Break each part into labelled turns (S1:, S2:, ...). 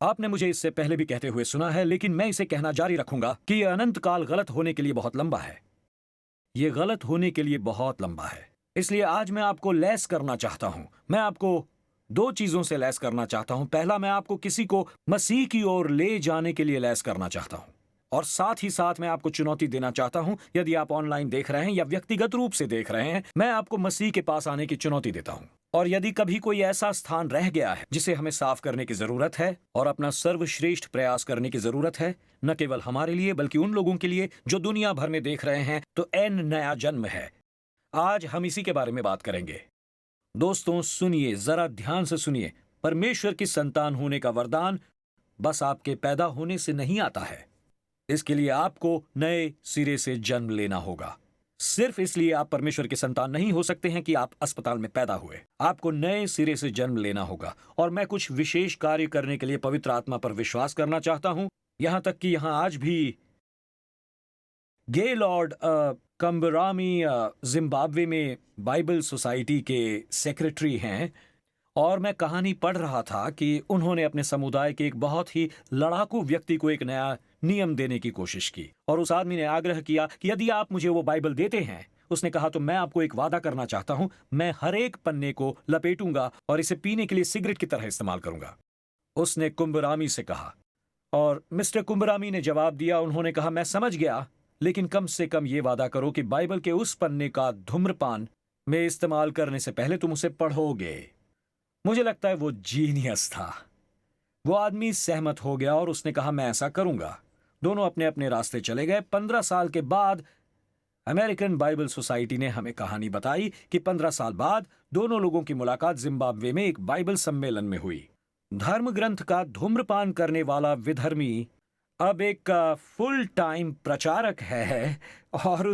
S1: आपने मुझे इससे पहले भी कहते हुए सुना है, लेकिन मैं इसे कहना जारी रखूंगा कि यह अनंत काल गलत होने के लिए बहुत लंबा है। ये गलत होने के लिए बहुत लंबा है। इसलिए आज मैं आपको लैस करना चाहता हूं। मैं आपको दो चीजों से लैस करना चाहता हूं। पहला, मैं आपको किसी को मसीह की ओर ले जाने के लिए लैस करना चाहता हूं, और साथ ही साथ मैं आपको चुनौती देना चाहता हूं। यदि आप ऑनलाइन देख रहे हैं या व्यक्तिगत रूप से देख रहे हैं, मैं आपको मसीह के पास आने की चुनौती देता हूं। और यदि कभी कोई ऐसा स्थान रह गया है जिसे हमें साफ करने की जरूरत है और अपना सर्वश्रेष्ठ प्रयास करने की जरूरत है, न केवल हमारे लिए बल्कि उन लोगों के लिए जो दुनिया भर में देख रहे हैं, तो एन नया जन्म है। आज हम इसी के बारे में बात करेंगे। दोस्तों सुनिए, जरा ध्यान से सुनिए। परमेश्वर की संतान होने का वरदान बस आपके पैदा होने से नहीं आता है। इसके लिए आपको नए सिरे से जन्म लेना होगा। सिर्फ इसलिए आप परमेश्वर के संतान नहीं हो सकते हैं कि आप अस्पताल में पैदा हुए। आपको नए सिरे से जन्म लेना होगा। और मैं कुछ विशेष कार्य करने के लिए पवित्र आत्मा पर विश्वास करना चाहता हूं। यहां तक कि यहां आज भी गे लॉर्ड कंबरामी जिम्बाब्वे में बाइबल सोसाइटी के सेक्रेटरी हैं, और मैं कहानी पढ़ रहा था कि उन्होंने अपने समुदाय के एक बहुत ही लड़ाकू व्यक्ति को एक नया नियम देने की कोशिश की। और उस आदमी ने आग्रह किया कि यदि आप मुझे वो बाइबल देते हैं, उसने कहा, तो मैं आपको एक वादा करना चाहता हूं, मैं हर एक पन्ने को लपेटूंगा और इसे पीने के लिए सिगरेट की तरह इस्तेमाल करूंगा। उसने कुंबरामी से कहा, और मिस्टर कुंबरामी ने जवाब दिया। उन्होंने कहा, मैं समझ गया, लेकिन कम से कम ये वादा करो कि बाइबल के उस पन्ने का धूम्रपान में इस्तेमाल करने से पहले तुम उसे पढ़ोगे। मुझे लगता है वो जीनियस था। वो आदमी सहमत हो गया और उसने कहा, मैं ऐसा करूंगा। दोनों अपने अपने रास्ते चले गए। 15 साल के बाद अमेरिकन बाइबल सोसाइटी ने हमें कहानी बताई कि 15 साल बाद दोनों लोगों की मुलाकात जिम्बाब्वे में एक बाइबल सम्मेलन में हुई। धर्म ग्रंथ का धूम्रपान करने वाला विधर्मी अब एक फुल टाइम प्रचारक है, और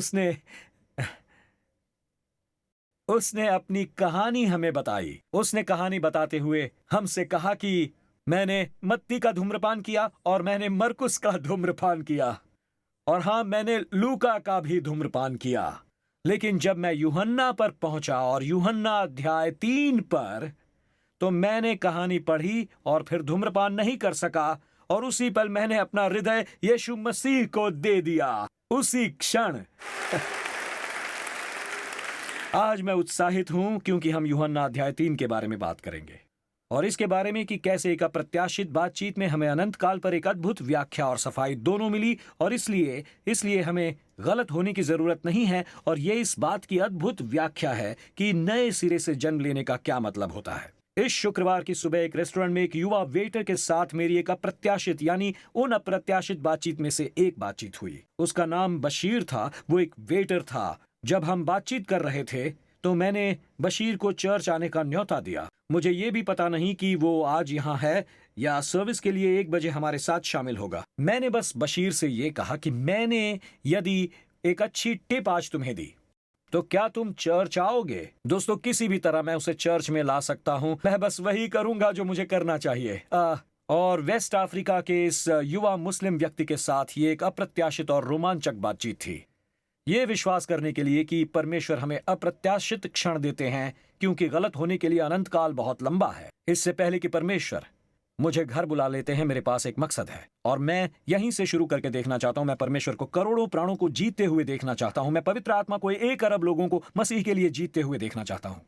S1: उसने अपनी कहानी हमें बताई। उसने कहानी बताते हुए हमसे कहा कि मैंने मत्ती का धूम्रपान किया और मैंने मरकुस का धूम्रपान किया, और हां, मैंने लूका का भी धूम्रपान किया। लेकिन जब मैं यूहन्ना पर पहुंचा और यूहन्ना अध्याय 3 पर, तो मैंने कहानी पढ़ी और फिर धूम्रपान नहीं कर सका, और उसी पल मैंने अपना हृदय यीशु मसीह को दे दिया। उसी क्षण। आज मैं उत्साहित हूं क्योंकि हम यूहन्ना अध्याय 3 के बारे में बात करेंगे, और इसके बारे में कि कैसे एक अप्रत्याशित बातचीत में हमें अनंत काल पर एक अद्भुत व्याख्या और सफाई दोनों मिली, और इसलिए हमें गलत होने की जरूरत नहीं है। और ये इस बात की अद्भुत व्याख्या है कि नए सिरे से जन्म लेने का क्या मतलब होता है। इस शुक्रवार की सुबह एक रेस्टोरेंट में एक युवा वेटर के साथ मेरी एक अप्रत्याशित यानी उन अप्रत्याशित बातचीत में से एक बातचीत हुई। उसका नाम बशीर था। वो एक वेटर था। जब हम बातचीत कर रहे थे तो मैंने बशीर को चर्च आने का न्योता दिया। मुझे ये भी पता नहीं कि वो आज यहाँ है या सर्विस के लिए 1 बजे हमारे साथ शामिल होगा। मैंने बस बशीर से ये कहा कि मैंने यदि एक अच्छी टिप आज तुम्हें दी, तो क्या तुम चर्च आओगे? दोस्तों, किसी भी तरह मैं उसे चर्च में ला सकता हूं। मैं बस वही करूंगा जो मुझे करना चाहिए। और वेस्ट अफ्रीका के इस युवा मुस्लिम व्यक्ति के साथ ये एक अप्रत्याशित और रोमांचक बातचीत थी। ये विश्वास करने के लिए कि परमेश्वर हमें अप्रत्याशित क्षण देते हैं, क्योंकि गलत होने के लिए अनंत काल बहुत लंबा है। इससे पहले कि परमेश्वर मुझे घर बुला लेते हैं, मेरे पास एक मकसद है, और मैं यहीं से शुरू करके देखना चाहता हूं। मैं परमेश्वर को करोड़ों प्राणों को जीतते हुए देखना चाहता हूं। मैं पवित्र आत्मा को 1 अरब लोगों को मसीह के लिए जीतते हुए देखना चाहता हूं।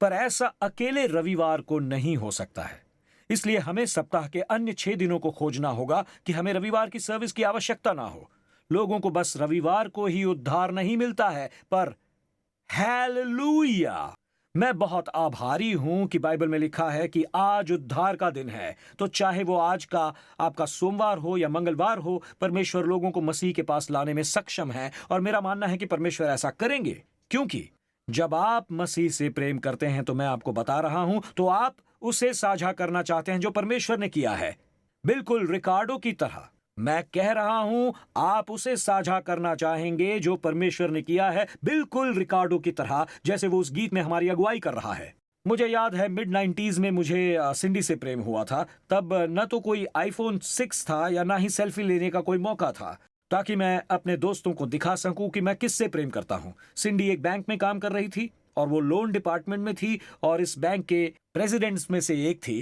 S1: पर ऐसा अकेले रविवार को नहीं हो सकता है। इसलिए हमें सप्ताह के अन्य 6 दिनों को खोजना होगा कि हमें रविवार की सर्विस की आवश्यकता ना हो। लोगों को बस रविवार को ही उद्धार नहीं मिलता है, पर हालेलुया, मैं बहुत आभारी हूं कि बाइबल में लिखा है कि आज उद्धार का दिन है। तो चाहे वो आज का आपका सोमवार हो या मंगलवार हो, परमेश्वर लोगों को मसीह के पास लाने में सक्षम है। और मेरा मानना है कि परमेश्वर ऐसा करेंगे, क्योंकि जब आप मसीह से प्रेम करते हैं, तो मैं आपको बता रहा हूं, तो आप उसे साझा करना चाहते हैं जो परमेश्वर ने किया है। बिल्कुल रिकार्डो की तरह मैं कह रहा हूं, आप उसे साझा करना चाहेंगे जो परमेश्वर ने किया है, बिल्कुल रिकार्डो की तरह, जैसे वो उस गीत में हमारी अगुवाई कर रहा है। मुझे याद है मिड 90s में मुझे सिंडी से प्रेम हुआ था। तब न तो कोई iPhone 6 था या ना ही सेल्फी लेने का कोई मौका था, ताकि मैं अपने दोस्तों को दिखा सकूं कि मैं किससे प्रेम करता हूं। सिंडी एक बैंक में काम कर रही थी और वो लोन डिपार्टमेंट में थी, और इस बैंक के प्रेसिडेंट्स में से एक थी।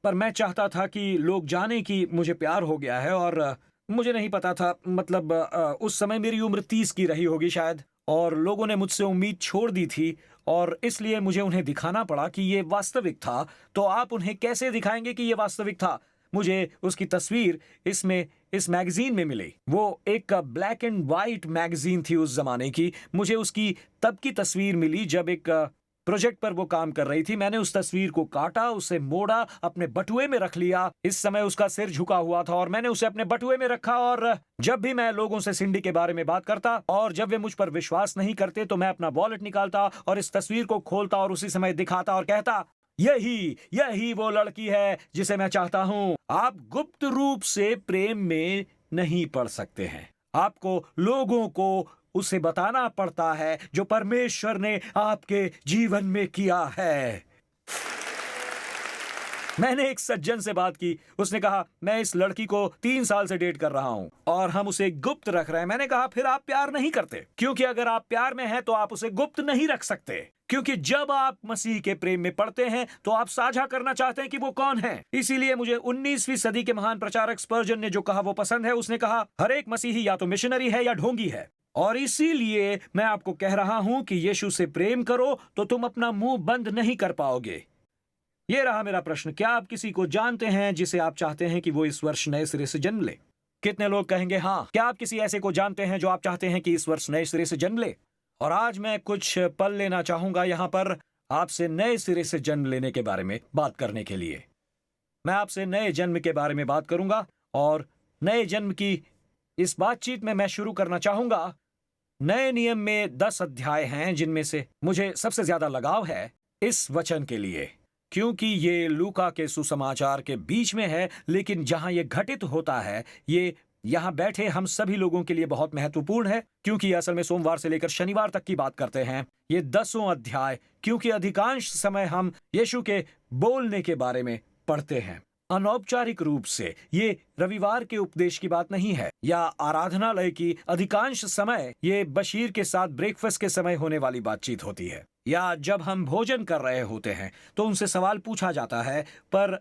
S1: पर मैं चाहता था कि लोग जाने कि मुझे प्यार हो गया है। और मुझे नहीं पता था, मतलब उस समय मेरी उम्र 30 की रही होगी शायद, और लोगों ने मुझसे उम्मीद छोड़ दी थी और इसलिए मुझे उन्हें दिखाना पड़ा कि ये वास्तविक था। तो आप उन्हें कैसे दिखाएंगे कि ये वास्तविक था? मुझे उसकी तस्वीर इस मैगजीन में मिली। वो एक ब्लैक एंड वाइट मैगजीन थी उस जमाने की। मुझे उसकी तब की तस्वीर मिली जब एक प्रोजेक्ट पर वो काम कर रही थी। मैंने उस तस्वीर को काटा, उसे मोड़ा, अपने बटुए में रख लिया। इस समय उसका सिर झुका हुआ था और मैंने उसे अपने बटुए में रखा। और जब भी मैं लोगों से सिंडी के बारे में बात करता और जब वे मुझ पर विश्वास नहीं करते तो मैं अपना वॉलेट निकालता और इस तस्वीर को खोलता और उसी समय दिखाता और कहता, यही वो लड़की है जिसे मैं चाहता हूं। आप गुप्त रूप से प्रेम में नहीं पड़ सकते हैं। आपको लोगों को उसे बताना पड़ता है जो परमेश्वर ने आपके जीवन में किया है। मैंने एक सज्जन से बात की। उसने कहा, मैं इस लड़की को 3 साल से डेट कर रहा हूं और हम उसे गुप्त रख रहे हैं। मैंने कहा, फिर आप प्यार नहीं करते, क्योंकि अगर आप प्यार में हैं तो आप उसे गुप्त नहीं रख सकते। क्योंकि जब आप मसीह के प्रेम में पड़ते हैं तो आप साझा करना चाहते हैं कि वो कौन है। इसीलिए मुझे 19वीं सदी के महान प्रचारक स्पर्जन ने जो कहा वो पसंद है। उसने कहा, हर एक मसीही या तो मिशनरी है या ढोंगी है। और इसीलिए मैं आपको कह रहा हूं कि यीशु से प्रेम करो तो तुम अपना मुंह बंद नहीं कर पाओगे। ये रहा मेरा प्रश्न, क्या आप किसी को जानते हैं जिसे आप चाहते हैं कि वो इस वर्ष नए सिरे से जन्म ले? कितने लोग कहेंगे हाँ? क्या आप किसी ऐसे को जानते हैं जो आप चाहते हैं कि इस वर्ष नए सिरे से जन्म ले? और आज मैं कुछ पल लेना चाहूंगा यहां पर आपसे नए सिरे से जन्म लेने के बारे में बात करने के लिए। मैं आपसे नए जन्म के बारे में बात करूंगा और नए जन्म की इस बातचीत में मैं शुरू करना चाहूंगा। नए नियम में 10 अध्याय हैं जिनमें से मुझे सबसे ज्यादा लगाव है इस वचन के लिए, क्योंकि ये लूका के सुसमाचार के बीच में है, लेकिन जहां ये घटित होता है ये यहां बैठे हम सभी लोगों के लिए बहुत महत्वपूर्ण है, क्योंकि ये असल में सोमवार से लेकर शनिवार तक की बात करते हैं। ये 10 अध्याय, क्योंकि अधिकांश समय हम यीशु के बोलने के बारे में पढ़ते हैं। अनौपचारिक रूप से ये रविवार के उपदेश की बात नहीं है या आराधनालय की। अधिकांश समय ये बशीर के साथ ब्रेकफास्ट के समय होने वाली बातचीत होती है, या जब हम भोजन कर रहे होते हैं तो उनसे सवाल पूछा जाता है। पर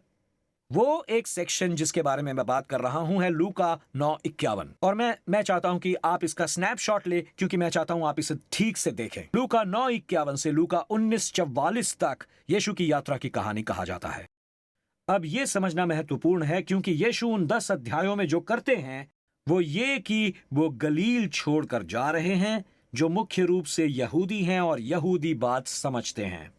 S1: वो एक सेक्शन जिसके बारे में मैं बात कर रहा हूं है लूका 9:51। और मैं चाहता हूं कि आप इसका स्नैपशॉट ले, क्योंकि मैं चाहता हूं आप इसे ठीक से देखें। लूका 9:51 से लूका 19:44 तक यीशु की यात्रा की कहानी कहा जाता है। अब ये समझना महत्वपूर्ण है, क्योंकि यीशु उन 10 अध्यायों में जो करते हैं वो ये कि वो गलील छोड़कर जा रहे हैं, जो मुख्य रूप से यहूदी हैं और यहूदी बात समझते हैं,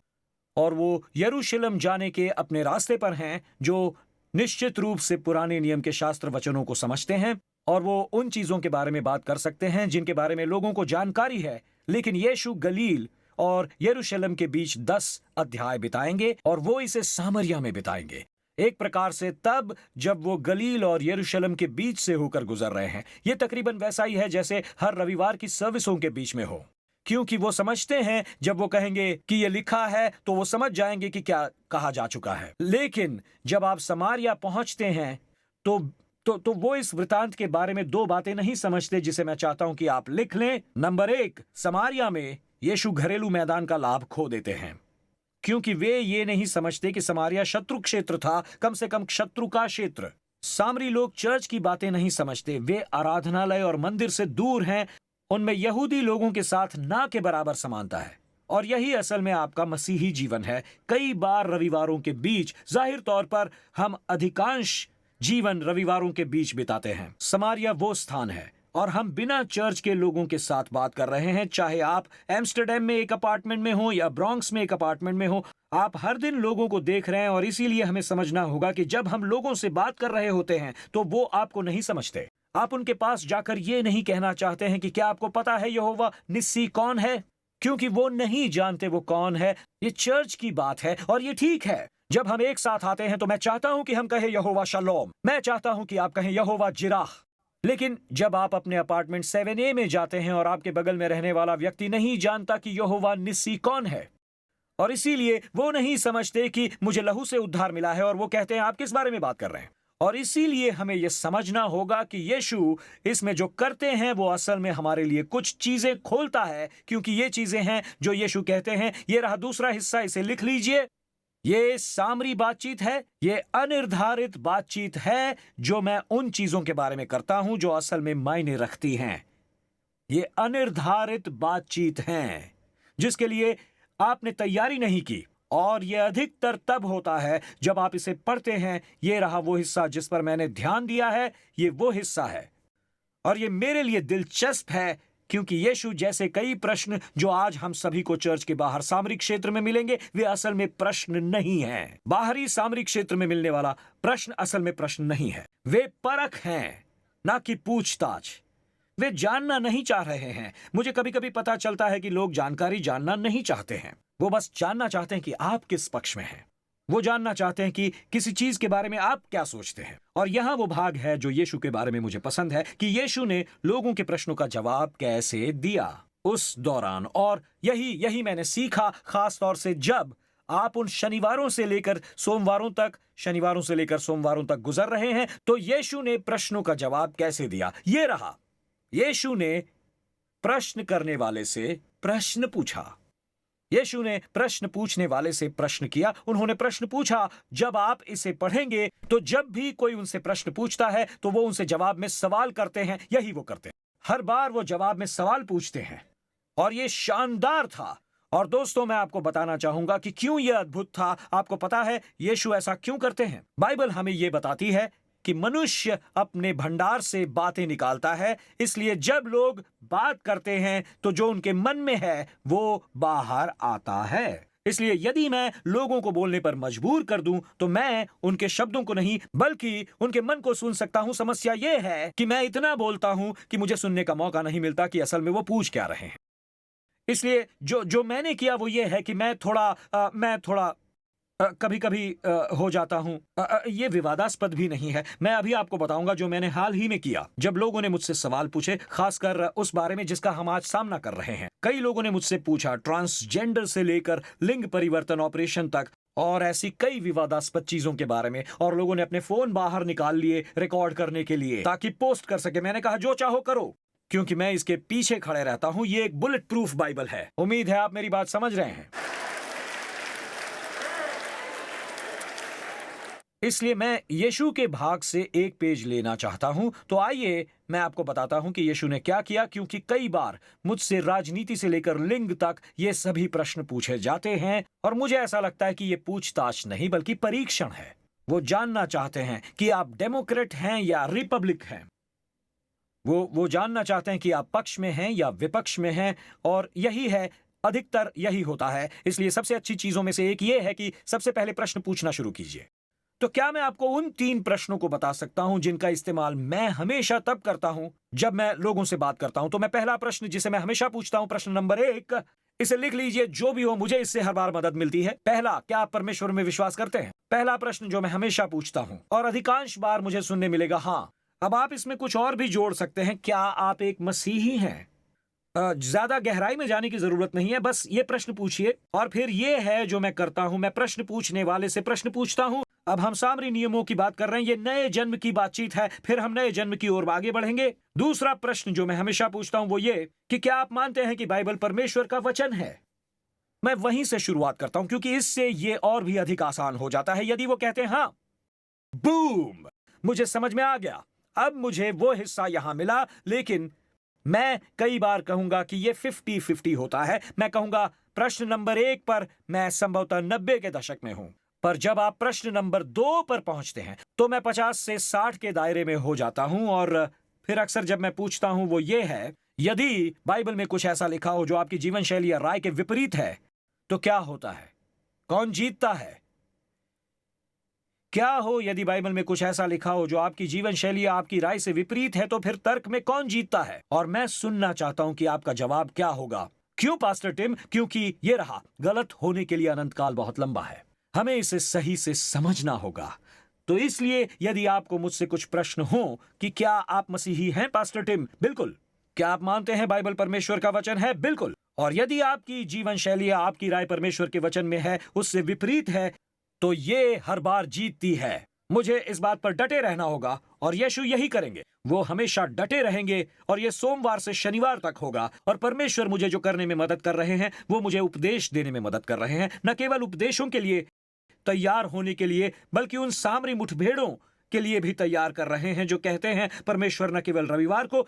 S1: और वो यरूशलेम जाने के अपने रास्ते पर हैं, जो निश्चित रूप से पुराने नियम के शास्त्र वचनों को समझते हैं और वो उन चीजों के बारे में बात कर सकते हैं जिनके बारे में लोगों को जानकारी है। लेकिन यीशु गलील और यरूशलेम के बीच 10 अध्याय बिताएंगे और वो इसे सामरिया में बिताएंगे। एक प्रकार से तब जब वो गलील और यरूशलेम के बीच से होकर गुजर रहे हैं। ये तकरीबन वैसा ही है जैसे हर रविवार की सर्विसों के बीच में हो, क्योंकि वो समझते हैं जब वो कहेंगे कि ये लिखा है तो वो समझ जाएंगे कि क्या कहा जा चुका है। लेकिन जब आप समारिया पहुंचते हैं तो वो इस वृतांत के बारे में 2 बातें नहीं समझते जिसे मैं चाहता हूं कि आप लिख लें। नंबर 1, समारिया में यीशु घरेलू मैदान का लाभ खो देते हैं, क्योंकि वे ये नहीं समझते कि समारिया शत्रु क्षेत्र था, कम से कम शत्रु का क्षेत्र। सामरी लोग चर्च की बातें नहीं समझते, वे आराधनालय और मंदिर से दूर हैं। उनमें यहूदी लोगों के साथ ना के बराबर समानता है, और यही असल में आपका मसीही जीवन है। कई बार रविवारों के बीच, जाहिर तौर पर हम अधिकांश जीवन रविवारों के बीच बिताते हैं। समारिया वो स्थान है, और हम बिना चर्च के लोगों के साथ बात कर रहे हैं, चाहे आप एम्स्टर्डम में एक अपार्टमेंट में हो या ब्रॉन्क्स में एक अपार्टमेंट में हो। आप हर दिन लोगों को देख रहे हैं, और इसीलिए हमें समझना होगा कि जब हम लोगों से बात कर रहे होते हैं तो वो आपको नहीं समझते। आप उनके पास जाकर ये नहीं कहना चाहते हैं कि क्या आपको पता है यहोवा निस्सी कौन है, क्योंकि वो नहीं जानते वो कौन है। ये चर्च की बात है और ये ठीक है। जब हम एक साथ आते हैं तो मैं चाहता हूं कि हम कहें यहोवा शलोम, मैं चाहता हूं कि आप कहें यहोवा जिराह। लेकिन जब आप अपने अपार्टमेंट 7A में जाते हैं और आपके बगल में रहने वाला व्यक्ति नहीं जानता कि यहोवा निस्सी कौन है, और इसीलिए वो नहीं समझते कि मुझे लहू से उद्धार मिला है, और वो कहते हैं आप किस बारे में बात कर रहे हैं। और इसीलिए हमें यह समझना होगा कि यीशु इसमें जो करते हैं वो असल में हमारे लिए कुछ चीजें खोलता है, क्योंकि ये चीजें हैं जो यीशु कहते हैं। ये रहा दूसरा हिस्सा, इसे लिख लीजिए। ये सामरी बातचीत है, ये अनिर्धारित बातचीत है जो मैं उन चीजों के बारे में करता हूं जो असल में मायने रखती हैं। ये अनिर्धारित बातचीत है जिसके लिए आपने तैयारी नहीं की, और ये अधिकतर तब होता है जब आप इसे पढ़ते हैं। ये रहा वो हिस्सा जिस पर मैंने ध्यान दिया है, ये वो हिस्सा है, और ये मेरे लिए दिलचस्प है क्योंकि यीशु जैसे कई प्रश्न जो आज हम सभी को चर्च के बाहर सामरिक क्षेत्र में मिलेंगे, वे असल में प्रश्न नहीं हैं। बाहरी सामरिक क्षेत्र में मिलने वाला प्रश्न असल में प्रश्न नहीं है, वे परख हैं, ना कि पूछताछ। वे जानना नहीं चाह रहे हैं। मुझे कभी कभी पता चलता है कि लोग जानकारी जानना नहीं चाहते हैं, वो बस जानना चाहते हैं कि आप किस पक्ष में हैं। वो जानना चाहते हैं कि किसी चीज के बारे में आप क्या सोचते हैं। और यहां वो भाग है जो यीशु के बारे में मुझे पसंद है कि यीशु ने लोगों के प्रश्नों का जवाब कैसे दिया उस दौरान। और यही मैंने सीखा, खास तौर से जब आप उन शनिवारों से लेकर सोमवारों तक गुजर रहे हैं, तो यीशु ने प्रश्नों का जवाब कैसे दिया। ये रहा, यीशु ने प्रश्न करने वाले से प्रश्न पूछा। यीशु ने प्रश्न पूछने वाले से प्रश्न किया। उन्होंने प्रश्न पूछा। जब आप इसे पढ़ेंगे तो जब भी कोई उनसे प्रश्न पूछता है तो वो उनसे जवाब में सवाल करते हैं। यही वो करते हैं, हर बार वो जवाब में सवाल पूछते हैं, और ये शानदार था। और दोस्तों, मैं आपको बताना चाहूंगा कि क्यों यह अद्भुत था। आपको पता है यीशु ऐसा क्यों करते हैं? बाइबल हमें यह बताती है कि मनुष्य अपने भंडार से बातें निकालता है, इसलिए जब लोग बात करते हैं तो जो उनके मन में है वो बाहर आता है। इसलिए यदि मैं लोगों को बोलने पर मजबूर कर दूं तो मैं उनके शब्दों को नहीं बल्कि उनके मन को सुन सकता हूं। समस्या यह है कि मैं इतना बोलता हूं कि मुझे सुनने का मौका नहीं मिलता कि असल में वो पूछ क्या रहे हैं। इसलिए जो मैंने किया वो ये है कि मैं थोड़ा कभी कभी हो जाता हूं। ये विवादास्पद भी नहीं है। मैं अभी आपको बताऊंगा जो मैंने हाल ही में किया। जब लोगों ने मुझसे सवाल पूछे, खासकर उस बारे में जिसका हम आज सामना कर रहे हैं। कई लोगों ने मुझसे पूछा ट्रांसजेंडर से लेकर लिंग परिवर्तन ऑपरेशन तक, और ऐसी कई विवादास्पद चीजों के बारे में। और लोगों ने अपने फोन बाहर निकाल लिए रिकॉर्ड करने के लिए ताकि पोस्ट कर सके। मैंने कहा जो चाहो करो, क्योंकि मैं इसके पीछे खड़े रहता हूं। ये एक बुलेट प्रूफ बाइबल है। उम्मीद है आप मेरी बात समझ रहे हैं। इसलिए मैं यीशु के भाग से एक पेज लेना चाहता हूं। तो आइए मैं आपको बताता हूं कि यीशु ने क्या किया, क्योंकि कई बार मुझसे राजनीति से लेकर लिंग तक ये सभी प्रश्न पूछे जाते हैं, और मुझे ऐसा लगता है कि ये पूछताछ नहीं बल्कि परीक्षण है। वो जानना चाहते हैं कि आप डेमोक्रेट हैं या रिपब्लिक हैं। वो जानना चाहते हैं कि आप पक्ष में हैं या विपक्ष में हैं, और यही है, अधिकतर यही होता है। इसलिए सबसे अच्छी चीजों में से एक ये है कि सबसे पहले प्रश्न पूछना शुरू कीजिए। तो क्या मैं आपको उन 3 प्रश्नों को बता सकता हूं जिनका इस्तेमाल मैं हमेशा तब करता हूं जब मैं लोगों से बात करता हूं। तो मैं पहला प्रश्न जिसे मैं हमेशा पूछता हूं, प्रश्न नंबर 1, इसे लिख लीजिए। जो भी हो, मुझे इससे हर बार मदद मिलती है। पहला, क्या आप परमेश्वर में विश्वास करते हैं? पहला प्रश्न जो मैं हमेशा पूछता हूं, और अधिकांश बार मुझे सुनने मिलेगा हाँ। अब आप इसमें कुछ और भी जोड़ सकते हैं, क्या आप एक मसीही हैं? ज्यादा गहराई में जाने की जरूरत नहीं है, बस ये प्रश्न पूछिए। और फिर ये है जो मैं करता हूं, मैं प्रश्न पूछने वाले से प्रश्न पूछता हूं। अब हम सामरी नियमों की बात कर रहे हैं, ये नए जन्म की बातचीत है। फिर हम नए जन्म की ओर आगे बढ़ेंगे। दूसरा प्रश्न जो मैं हमेशा पूछता हूं वो ये कि क्या आप मानते हैं कि बाइबल परमेश्वर का वचन है? मैं वहीं से शुरुआत करता हूं क्योंकि इससे ये और भी अधिक आसान हो जाता है। यदि वो कहते हैं हाँ, बूम, मुझे समझ में आ गया। अब मुझे वो हिस्सा यहां मिला, लेकिन मैं कई बार कहूंगा कि ये 50-50 होता है। मैं कहूंगा प्रश्न नंबर 1 पर मैं संभवतः 90 के दशक में हूं, पर जब आप प्रश्न नंबर 2 पर पहुंचते हैं तो मैं 50 से 60 के दायरे में हो जाता हूं। और फिर अक्सर जब मैं पूछता हूं वो ये है, यदि बाइबल में कुछ ऐसा लिखा हो जो आपकी जीवन शैली या राय के विपरीत है तो क्या होता है? कौन जीतता है? क्या हो यदि बाइबल में कुछ ऐसा लिखा हो जो आपकी जीवन शैली या आपकी राय से विपरीत है, तो फिर तर्क में कौन जीतता है? और मैं सुनना चाहता हूं कि आपका जवाब क्या होगा। क्यों पास्टर टिम? क्योंकि ये रहा, गलत होने के लिए अनंत काल बहुत लंबा है। हमें इसे सही से समझना होगा। तो इसलिए यदि आपको मुझसे कुछ प्रश्न हो कि क्या आप मसीही हैं पास्टर टिम? बिल्कुल। क्या आप मानते हैं बाइबल परमेश्वर का वचन है? बिल्कुल। और यदि आपकी जीवन शैली या आपकी राय परमेश्वर के वचन में है, उससे विपरीत है, तो ये हर बार जीतती है। मुझे इस बात पर डटे रहना होगा, और यीशु यही करेंगे। वो हमेशा डटे रहेंगे, और ये सोमवार से शनिवार तक होगा। और परमेश्वर मुझे जो करने में मदद कर रहे हैं वो मुझे उपदेश देने में मदद कर रहे हैं। न केवल उपदेशों के लिए, तैयार होने के लिए बल्कि उन सामरी मुठभेड़ों के लिए भी तैयार कर रहे हैं जो कहते हैं परमेश्वर न केवल रविवार को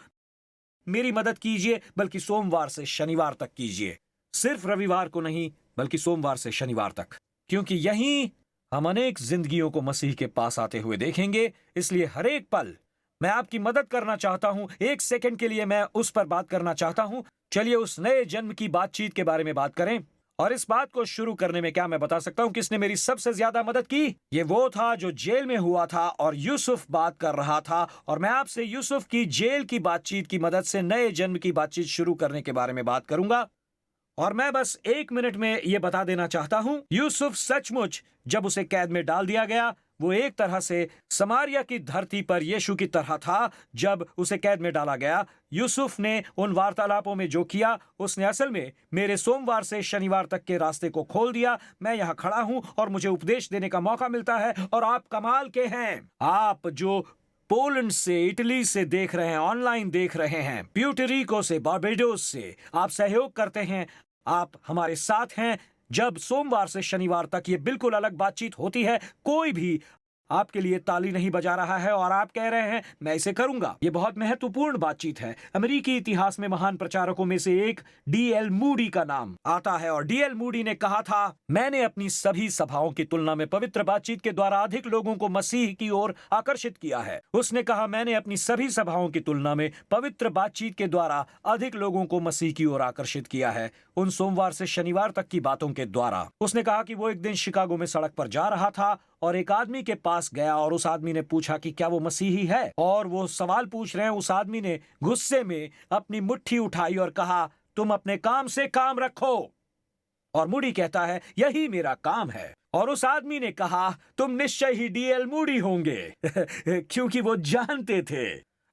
S1: मेरी मदद कीजिए बल्कि सोमवार से शनिवार तक कीजिए। सिर्फ रविवार को नहीं बल्कि सोमवार से शनिवार तक, क्योंकि यहीं हम अनेक जिंदगियों को मसीह के पास आते हुए देखेंगे। इसलिए हर एक पल मैं आपकी मदद करना चाहता हूं। एक सेकंड के लिए मैं उस पर बात करना चाहता हूं। चलिए उस नए जन्म की बातचीत के बारे में बात करें। और इस बात को शुरू करने में क्या मैं बता सकता हूं किसने मेरी सबसे ज्यादा मदद की? ये वो था जो जेल में हुआ था और यूसुफ बात कर रहा था। और मैं आपसे यूसुफ की जेल की बातचीत की मदद से नए जन्म की बातचीत शुरू करने के बारे में बात करूंगा। और मैं बस 1 मिनट में यह बता देना चाहता हूं, यूसुफ सचमुच जब उसे कैद में डाल दिया गया, वो एक तरह से समारिया की धरती पर यीशु की तरह था। जब उसे कैद में डाला गया, यूसुफ ने उन वार्तालापों में जो किया, उसने असल में मेरे सोमवार से शनिवार तक के रास्ते को खोल दिया। मैं यहाँ खड़ा हूं और मुझे उपदेश देने का मौका मिलता है। और आप कमाल के हैं। आप जो पोलैंड से, इटली से देख रहे हैं, ऑनलाइन देख रहे हैं, प्यूर्टोरिको से, बारबेडोस से, आप सहयोग करते हैं, आप हमारे साथ हैं। जब सोमवार से शनिवार तक ये बिल्कुल अलग बातचीत होती है, कोई भी आपके लिए ताली नहीं बजा रहा है और आप कह रहे हैं मैं इसे करूंगा। ये बहुत महत्वपूर्ण बातचीत है। अमेरिकी इतिहास में महान प्रचारकों में से एक D.L. मूडी का नाम आता है। और D.L. मूडी ने कहा था, मैंने अपनी सभी सभाओं की तुलना में पवित्र बातचीत के द्वारा अधिक लोगों को मसीह की ओर आकर्षित किया है। उसने कहा, मैंने अपनी सभी सभाओं की तुलना में पवित्र बातचीत के द्वारा अधिक लोगों को मसीह की ओर आकर्षित किया है उन सोमवार से शनिवार तक की बातों के द्वारा। उसने कहा कि वो एक दिन शिकागो में सड़क पर जा रहा था और एक आदमी के पास गया और उस आदमी ने पूछा कि क्या वो मसीही है। और वो सवाल पूछ रहे हैं, उस आदमी ने गुस्से में अपनी मुट्ठी उठाई और कहा, तुम अपने काम से काम रखो। और मूडी कहता है, यही मेरा काम है। और उस आदमी ने कहा, तुम निश्चय ही D.L. मूडी होंगे क्योंकि वो जानते थे,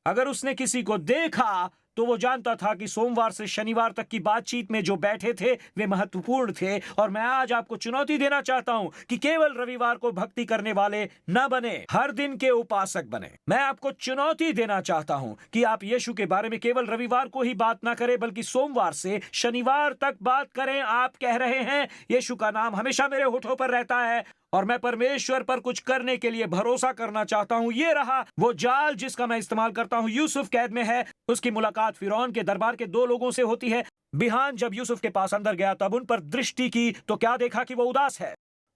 S1: अगर उसने किसी को देखा तो वो जानता था कि सोमवार से शनिवार तक की बातचीत में जो बैठे थे वे महत्वपूर्ण थे। और मैं आज आपको चुनौती देना चाहता हूं कि केवल रविवार को भक्ति करने वाले न बने, हर दिन के उपासक बने। मैं आपको चुनौती देना चाहता हूं कि आप यीशु के बारे में केवल रविवार को ही बात ना करें बल्कि सोमवार से शनिवार तक बात करें। आप कह रहे हैं यीशु का नाम हमेशा मेरे होठों पर रहता है और मैं परमेश्वर पर कुछ करने के लिए भरोसा करना चाहता हूं। ये रहा वो जाल जिसका मैं इस्तेमाल करता हूं। यूसुफ कैद में है। उसकी मुलाकात फिरौन के दरबार के 2 लोगों से होती है। बिहान जब यूसुफ के पास अंदर गया तब उन पर दृष्टि की तो क्या देखा कि वो उदास है।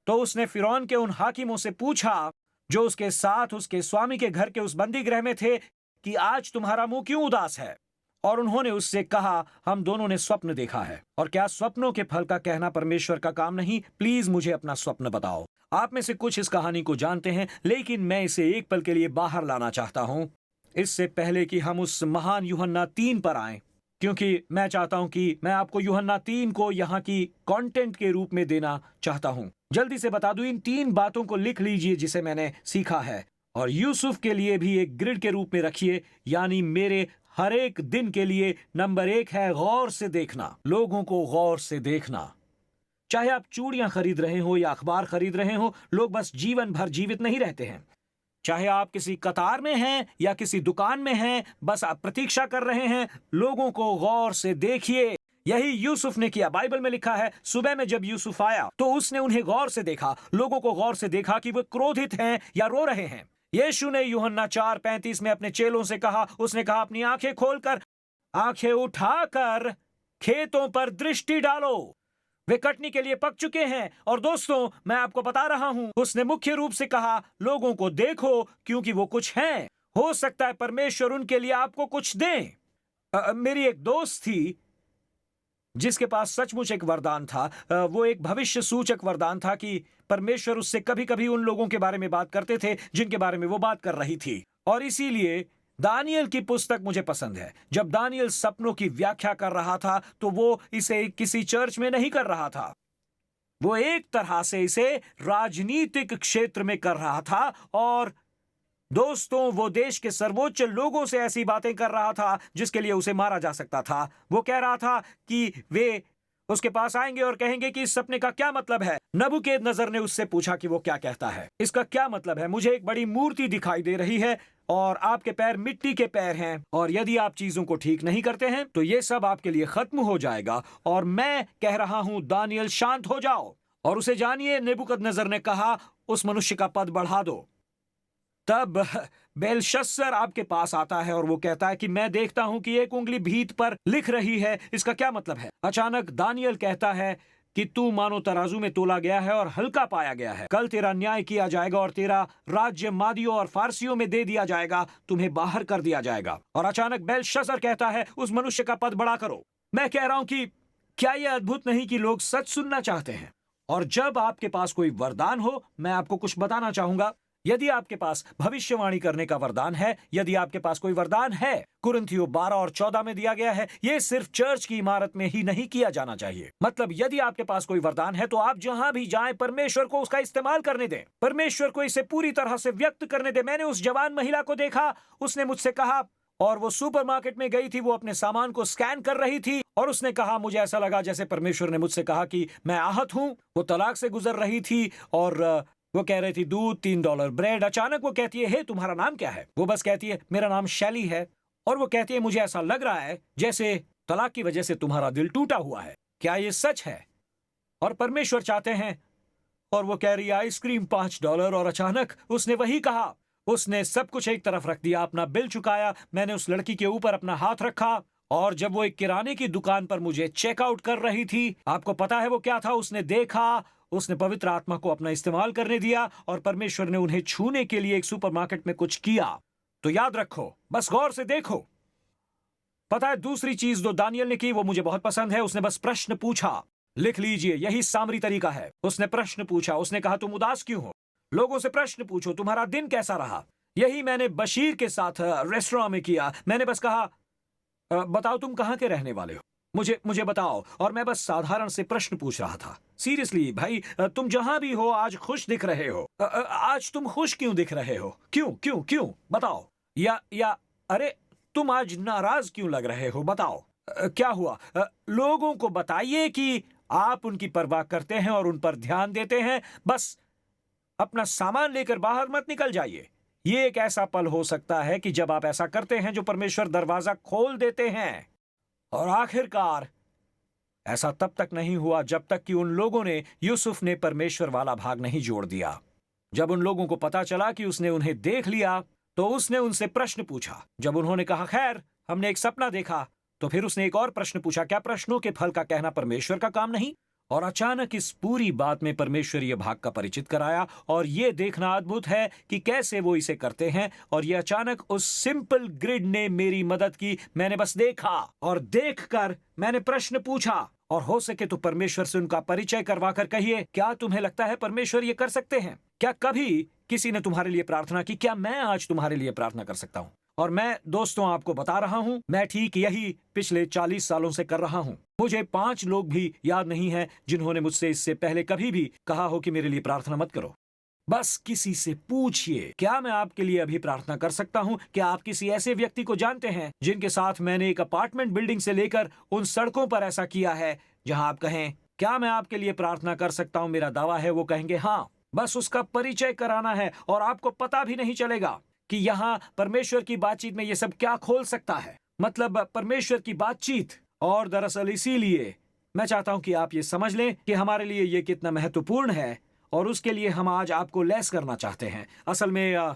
S1: तो उसने फिरौन के उन हाकिमों से पूछा जो उसके साथ उसके स्वामी के घर के उस बंदी गृह में थे कि आज तुम्हारा मुंह क्यों उदास है। और उन्होंने उससे कहा, हम दोनों ने स्वप्न देखा है। और क्या स्वप्नों के फल का कहना परमेश्वर का काम नहीं? प्लीज मुझे अपना स्वप्न बताओ। आप में से कुछ इस कहानी को जानते हैं, लेकिन मैं इसे एक पल के लिए बाहर लाना चाहता हूं, इससे पहले कि हम उस महान यूहन्ना 3 पर आएं, क्योंकि मैं चाहता हूं कि मैं आपको यूहन्ना 3 को यहाँ की कंटेंट के रूप में देना चाहता हूं। जल्दी से बता दूं, इन 3 बातों को लिख लीजिए जिसे मैंने सीखा है, और यूसुफ के लिए भी एक ग्रिड के रूप में रखिए, यानी मेरे हर एक दिन के लिए नंबर 1 है गौर से देखना, लोगों को गौर से देखना। चाहे आप चूड़ियां खरीद रहे हो या अखबार खरीद रहे हो, लोग बस जीवन भर जीवित नहीं रहते हैं। चाहे आप किसी कतार में हैं या किसी दुकान में हैं, बस आप प्रतीक्षा कर रहे हैं, लोगों को गौर से देखिए। यही यूसुफ ने किया। बाइबल में लिखा है, सुबह में जब यूसुफ आया तो उसने उन्हें गौर से देखा, लोगों को गौर से देखा कि वे क्रोधित हैं या रो रहे हैं। यीशु ने यूहन्ना 4:35 में अपने चेलों से कहा, उसने कहा, अपनी आंखें खोलकर, आंखें उठाकर खेतों पर दृष्टि डालो, वे कटने के लिए पक चुके हैं। और दोस्तों, मैं आपको बता रहा हूं, उसने मुख्य रूप से कहा, लोगों को देखो क्योंकि वो कुछ हैं। हो सकता है परमेश्वर उनके लिए आपको कुछ दें। मेरी एक दोस्त थी जिसके पास सचमुच एक वरदान था। वो एक भविष्य सूचक वरदान था कि परमेश्वर उससे कभी कभी उन लोगों के बारे में बात करते थे जिनके बारे में वो बात कर रही थी। और इसीलिए दानियल की पुस्तक मुझे पसंद है। जब दानियल सपनों की व्याख्या कर रहा था तो वो इसे किसी चर्च में नहीं कर रहा था, वो एक तरह से इसे राजनीतिक क्षेत्र में कर रहा था। और दोस्तों, वो देश के सर्वोच्च लोगों से ऐसी बातें कर रहा था जिसके लिए उसे मारा जा सकता था। वो कह रहा था कि वे उसके पास आएंगे और कहेंगे कि इस सपने का क्या मतलब है। नबूकदनेस्सर ने उससे पूछा कि वो क्या कहता है, इसका क्या मतलब है। मुझे एक बड़ी मूर्ति दिखाई दे रही है और आपके पैर मिट्टी के पैर हैं, और यदि आप चीजों को ठीक नहीं करते हैं तो ये सब आपके लिए खत्म हो जाएगा। और मैं कह रहा हूं, दानियल शांत हो जाओ। और उसे जानिए, नेबुकदनेस्सर ने कहा, उस मनुष्य का पद बढ़ा दो। तब बेलशस्सर आपके पास आता है और वो कहता है कि मैं देखता हूं कि एक उंगली भीत पर लिख रही है, इसका क्या मतलब है? अचानक दानियल कहता है कि तू मानो तराजू में तोला गया है और हल्का पाया गया है। कल तेरा न्याय किया जाएगा और तेरा राज्य मादियों और फारसियों में दे दिया जाएगा, तुम्हें बाहर कर दिया जाएगा। और अचानक बेलशस्सर कहता है, उस मनुष्य का पद बड़ा करो। मैं कह रहा हूं कि क्या यह अद्भुत नहीं कि लोग सच सुनना चाहते हैं? और जब आपके पास कोई वरदान हो, मैं आपको कुछ बताना चाहूंगा। यदि आपके पास भविष्यवाणी करने का वरदान है, यदि आपके पास कोई वरदान है, कुरिन्थियों 12 और 14 में दिया गया है, ये सिर्फ चर्च की इमारत में ही नहीं किया जाना चाहिए। मतलब यदि आपके पास कोई वरदान है तो आप जहां भी जाएं, परमेश्वर को उसका इस्तेमाल करने दें, परमेश्वर को इसे पूरी तरह से व्यक्त करने दें। मैंने उस जवान महिला को देखा, उसने मुझसे कहा, और वो सुपरमार्केट में गई थी, वो अपने सामान को स्कैन कर रही थी और उसने कहा, मुझे ऐसा लगा जैसे परमेश्वर ने मुझसे कहा कि मैं आहत हूं। वो तलाक से गुजर रही थी और वो कह रही थी दूध, $3 ब्रेड। अचानक वो कहती है, हे तुम्हारा नाम क्या है? वो बस कहती है, मेरा नाम शैली है। और वो कहती है, मुझे ऐसा लग रहा है जैसे तलाक की वजह से तुम्हारा दिल टूटा हुआ है, क्या ये सच है? और परमेश्वर चाहते हैं। और वो कह रही है, आइसक्रीम $5। और अचानक उसने वही कहा, उसने सब कुछ एक तरफ रख दिया, अपना बिल चुकाया। मैंने उस लड़की के ऊपर अपना हाथ रखा और जब वो एक किराने की दुकान पर मुझे चेकआउट कर रही थी, आपको पता है वो क्या था? उसने देखा, उसने पवित्र आत्मा को अपना इस्तेमाल करने दिया और परमेश्वर ने उन्हें छूने के लिए एक सुपरमार्केट में कुछ किया। तो याद रखो, बस गौर से देखो। पता है दूसरी चीज जो दानियल ने की, वो मुझे बहुत पसंद है। उसने बस प्रश्न पूछा। लिख लीजिए, यही सामरी तरीका है। उसने प्रश्न पूछा। उसने कहा, तुम उदास क्यों हो? लोगों से प्रश्न पूछो, तुम्हारा दिन कैसा रहा? यही मैंने बशीर के साथ रेस्टोरेंट में किया। मैंने बस कहा, बताओ तुम कहां के रहने वाले हो, मुझे बताओ। और मैं बस साधारण से प्रश्न पूछ रहा था। सीरियसली भाई, तुम जहां भी हो आज खुश दिख रहे हो। आज तुम खुश क्यों दिख रहे हो? क्यों क्यों क्यों बताओ। या अरे तुम आज नाराज क्यों लग रहे हो? बताओ क्या हुआ? लोगों को बताइए कि आप उनकी परवाह करते हैं और उन पर ध्यान देते हैं। बस अपना सामान लेकर बाहर मत निकल जाइए। ये एक ऐसा पल हो सकता है कि जब आप ऐसा करते हैं जो परमेश्वर दरवाजा खोल देते हैं। और आखिरकार ऐसा तब तक नहीं हुआ जब तक कि उन लोगों ने, यूसुफ ने परमेश्वर वाला भाग नहीं जोड़ दिया। जब उन लोगों को पता चला कि उसने उन्हें देख लिया तो उसने उनसे प्रश्न पूछा। जब उन्होंने कहा, खैर हमने एक सपना देखा, तो फिर उसने एक और प्रश्न पूछा, क्या प्रश्नों के फल का कहना परमेश्वर का काम नहीं? और अचानक इस पूरी बात में परमेश्वरीय भाग का परिचित कराया। और ये देखना अद्भुत है कि कैसे वो इसे करते हैं। और ये अचानक उस सिंपल ग्रिड ने मेरी मदद की। मैंने बस देखा और देखकर मैंने प्रश्न पूछा, और हो सके तो परमेश्वर से उनका परिचय करवा कर कहिए, क्या तुम्हें लगता है परमेश्वर ये कर सकते हैं? क्या कभी किसी ने तुम्हारे लिए प्रार्थना की? क्या मैं आज तुम्हारे लिए प्रार्थना कर सकता हूँ? और मैं दोस्तों आपको बता रहा हूं, मैं ठीक यही पिछले 40 सालों से कर रहा हूं। मुझे 5 लोग भी याद नहीं हैं जिन्होंने मुझसे इससे पहले कभी भी कहा हो कि मेरे लिए प्रार्थना मत करो। बस किसी से पूछिए, क्या मैं आपके लिए अभी प्रार्थना कर सकता हूं? क्या आप किसी ऐसे व्यक्ति को जानते हैं जिनके साथ मैंने एक अपार्टमेंट बिल्डिंग से लेकर उन सड़कों पर ऐसा किया है जहां आप कहें, क्या मैं आपके लिए प्रार्थना कर सकता हूं? मेरा दावा है वो कहेंगे हाँ। बस उसका परिचय कराना है और आपको पता भी नहीं चलेगा कि यहाँ परमेश्वर की बातचीत में ये सब क्या खोल सकता है। मतलब परमेश्वर की बातचीत। और दरअसल इसीलिए मैं चाहता हूं कि आप ये समझ लें कि हमारे लिए ये कितना महत्वपूर्ण है, और उसके लिए हम आज आपको लैस करना चाहते हैं। असल में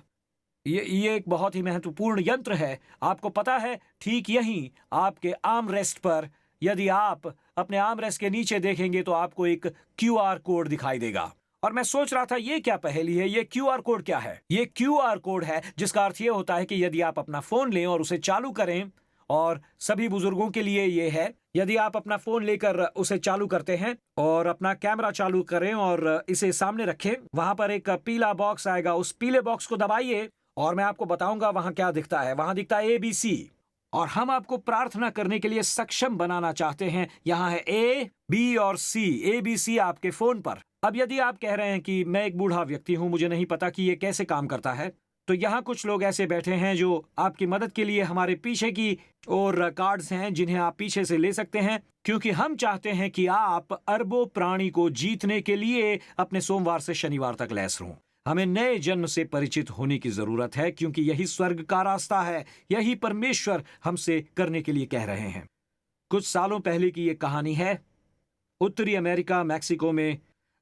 S1: ये एक बहुत ही महत्वपूर्ण यंत्र है। आपको पता है, ठीक यहीं आपके आर्म रेस्ट पर, यदि आप अपने आर्म रेस्ट के नीचे देखेंगे तो आपको एक QR कोड दिखाई देगा। और मैं सोच रहा था ये क्या पहेली है, ये QR कोड क्या है? ये QR कोड है जिसका अर्थ ये होता है कि यदि आप अपना फोन लें और उसे चालू करें, और सभी बुजुर्गों के लिए ये है, यदि आप अपना फोन लेकर उसे चालू करते हैं और अपना कैमरा चालू करें और इसे सामने रखें, वहां पर एक पीला बॉक्स आएगा। उस पीले बॉक्स को दबाइए और मैं आपको बताऊंगा वहां क्या दिखता है। वहां दिखता है ABC। और हम आपको प्रार्थना करने के लिए सक्षम बनाना चाहते हैं। यहाँ है A, B और C, ABC आपके फोन पर। अब यदि आप कह रहे हैं कि मैं एक बूढ़ा व्यक्ति हूं, मुझे नहीं पता कि ये कैसे काम करता है, तो यहाँ कुछ लोग ऐसे बैठे हैं जो आपकी मदद के लिए हमारे पीछे की और कार्ड्स हैं जिन्हें आप पीछे से ले सकते हैं, क्योंकि हम चाहते हैं कि आप अरबों प्राणी को जीतने के लिए अपने सोमवार से शनिवार तक लैस हों। हमें नए जन्म से परिचित होने की जरूरत है, क्योंकि यही स्वर्ग का रास्ता है। यही परमेश्वर हमसे करने के लिए कह रहे हैं। कुछ सालों पहले की ये कहानी है। उत्तरी अमेरिका, मैक्सिको में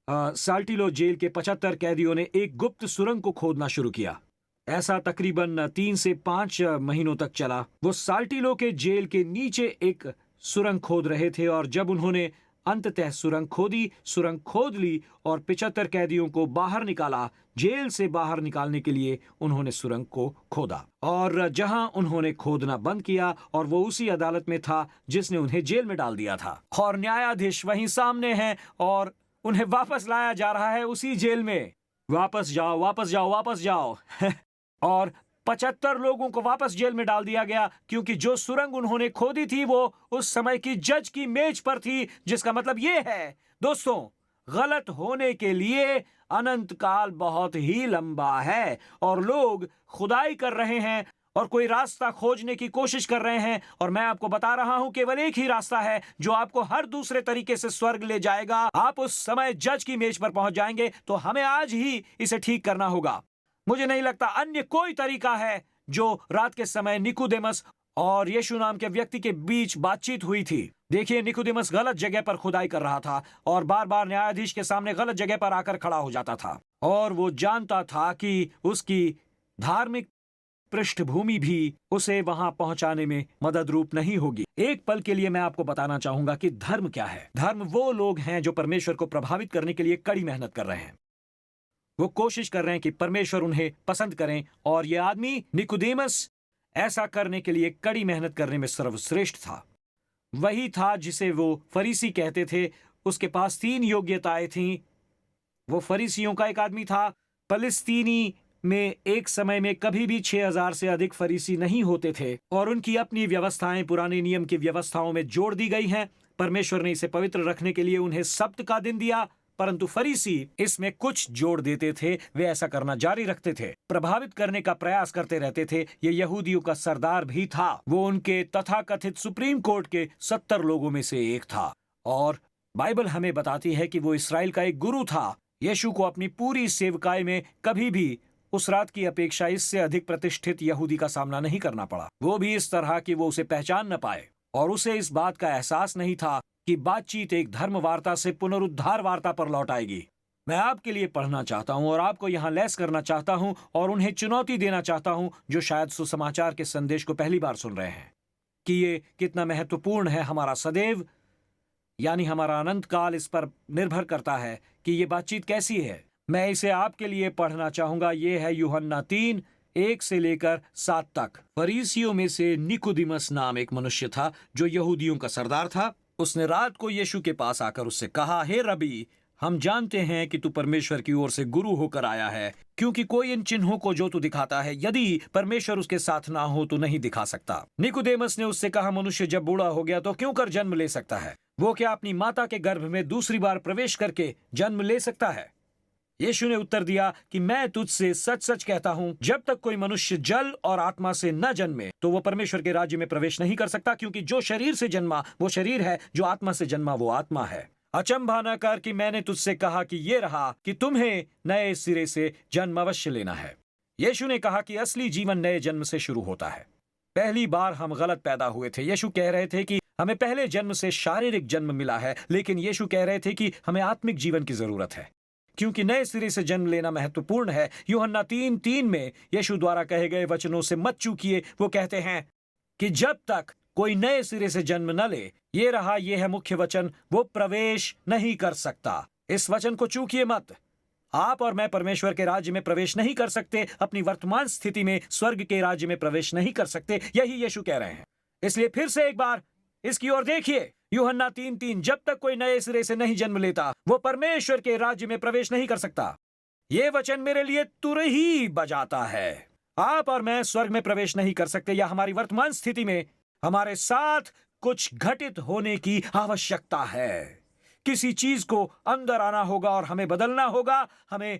S1: साल्टिलो जेल के 75 कैदियों ने एक गुप्त सुरंग को खोदना शुरू किया। ऐसा तकरीबन 3 से 5 महीनों तक चला। वो साल्टिलो के जेल के नीचे एक सुरंग खोद रहे थे और जब उन्होंने अंततः सुरंग खोद ली और 75 कैदियों को बाहर निकाला, जेल से बाहर निकालने के लिए उन्होंने सुरंग को खोदा और जहां उन्होंने खोदना बंद किया और वो उसी अदालत में था जिसने उन्हें जेल में डाल दिया था और न्यायाधीश वहीं सामने हैं और उन्हें वापस लाया जा रहा है उसी जेल में। वापस जाओ, वापस जाओ, वापस जाओ। और 75 लोगों को वापस जेल में डाल दिया गया क्योंकि जो सुरंग उन्होंने खोदी थी वो उस समय की जज की मेज पर थी, जिसका मतलब ये है दोस्तों, गलत होने के लिए अनंत काल बहुत ही लंबा है और लोग खुदाई कर रहे हैं और कोई रास्ता खोजने की कोशिश कर रहे हैं और मैं आपको बता रहा हूं केवल एक ही रास्ता है जो आपको हर दूसरे तरीके से स्वर्ग ले जाएगा। आप उस समय जज की मेज पर पहुंच जाएंगे, तो हमें आज ही इसे ठीक करना होगा। मुझे नहीं लगता अन्य कोई तरीका है। जो रात के समय निकोदेमस और यीशु नाम के व्यक्ति के बीच बातचीत हुई थी, देखिए निकोदेमस गलत जगह पर खुदाई कर रहा था और बार बार न्यायाधीश के सामने गलत जगह पर आकर खड़ा हो जाता था और वो जानता था कि उसकी धार्मिक पृष्ठभूमि भी उसे वहां पहुंचाने में मदद रूप नहीं होगी। एक पल के लिए मैं आपको बताना चाहूंगा कि धर्म क्या है। धर्म वो लोग हैं जो परमेश्वर को प्रभावित करने के लिए कड़ी मेहनत कर रहे हैं। वो कोशिश कर रहे हैं कि परमेश्वर उन्हें पसंद करें और ये आदमी निकोदेमस ऐसा करने के लिए कड़ी मेहनत करने में सर्वश्रेष्ठ था। वही था जिसे वो फरीसी कहते थे। उसके पास 3 योग्यताएं थीं। वो फरीसियों का एक आदमी था। फलस्तीनी में एक समय में कभी भी 6000 से अधिक फरीसी नहीं होते थे और उनकी अपनी व्यवस्थाएं पुराने नियम की व्यवस्थाओं में जोड़ दी गई हैं। परमेश्वर ने इसे पवित्र रखने के लिए उन्हें सब्त का दिन दिया, परंतु फरीसी इसमें कुछ जोड़ देते थे। वे ऐसा करना जारी रखते थे, प्रभावित करने का प्रयास करते रहते थे। ये यहूदियों का सरदार भी था। वो उनके तथाकथित सुप्रीम कोर्ट के 70 लोगों में से एक था और बाइबल हमें बताती है कि वो इस्राएल का एक गुरु था। यीशु को अपनी पूरी सेवकाई में कभी भी उस रात की अपेक्षा इससे अधिक प्रतिष्ठित यहूदी का सामना नहीं करना पड़ा। वो भी इस तरह कि वो उसे पहचान न पाए और उसे इस बात का एहसास नहीं था कि बातचीत एक धर्म वार्ता से पुनरुद्धार वार्ता पर लौट आएगी। मैं आपके लिए पढ़ना चाहता हूं और आपको यहां लैस करना चाहता हूं और उन्हें चुनौती देना चाहता हूं जो शायद सुसमाचार के संदेश को पहली बार सुन रहे हैं कि ये कितना महत्वपूर्ण है। हमारा सदैव यानी हमारा अनंत काल इस पर निर्भर करता है कि ये बातचीत कैसी है। मैं इसे आपके लिए पढ़ना चाहूंगा। ये है यूहन्ना 3:1 से लेकर 7 तक। फरीसियों में से निकोदेमस नाम एक मनुष्य था जो यहूदियों का सरदार था। उसने रात को यीशु के पास आकर उससे कहा, हे रबी, हम जानते हैं कि तू परमेश्वर की ओर से गुरु होकर आया है, क्योंकि कोई इन चिन्हों को जो तू दिखाता है यदि परमेश्वर उसके साथ ना हो तो नहीं दिखा सकता। निकोदेमस ने उससे कहा, मनुष्य जब बूढ़ा हो गया तो क्यों कर जन्म ले सकता है? वो क्या अपनी माता के गर्भ में दूसरी बार प्रवेश करके जन्म ले सकता है? यीशु ने उत्तर दिया कि मैं तुझसे सच सच कहता हूं, जब तक कोई मनुष्य जल और आत्मा से न जन्मे तो वो परमेश्वर के राज्य में प्रवेश नहीं कर सकता। क्योंकि जो शरीर से जन्मा वो शरीर है, जो आत्मा से जन्मा वो आत्मा है। अचंभा न कर कि मैंने तुझसे कहा कि ये रहा कि तुम्हें नए सिरे से जन्म अवश्य लेना है। यीशु ने कहा कि असली जीवन नए जन्म से शुरू होता है। पहली बार हम गलत पैदा हुए थे। यीशु कह रहे थे कि हमें पहले जन्म से शारीरिक जन्म मिला है, लेकिन यीशु कह रहे थे कि हमें आत्मिक जीवन की जरूरत है, क्योंकि नए सिरे से जन्म लेना महत्वपूर्ण है। यूहन्ना 3:3 में यीशु द्वारा कहे गए वचनों से मत चूकिए। वो कहते हैं कि जब तक कोई नए सिरे से जन्म न ले, ये रहा, ये है मुख्य वचन, वो प्रवेश नहीं कर सकता। इस वचन को चूकिए मत। आप और मैं परमेश्वर के राज्य में प्रवेश नहीं कर सकते, अपनी वर्तमान स्थिति में स्वर्ग के राज्य में प्रवेश नहीं कर सकते। यही यीशु कह रहे हैं। इसलिए फिर से एक बार इसकी ओर देखिए। यूहन्ना 3:3, जब तक कोई नए सिरे से नहीं जन्म लेता वो परमेश्वर के राज्य में प्रवेश नहीं कर सकता। ये वचन मेरे लिए तुरही बजाता है। आप और मैं स्वर्ग में प्रवेश नहीं कर सकते, या हमारी वर्तमान स्थिति में हमारे साथ कुछ घटित होने की आवश्यकता है। किसी चीज को अंदर आना होगा और हमें बदलना होगा। हमें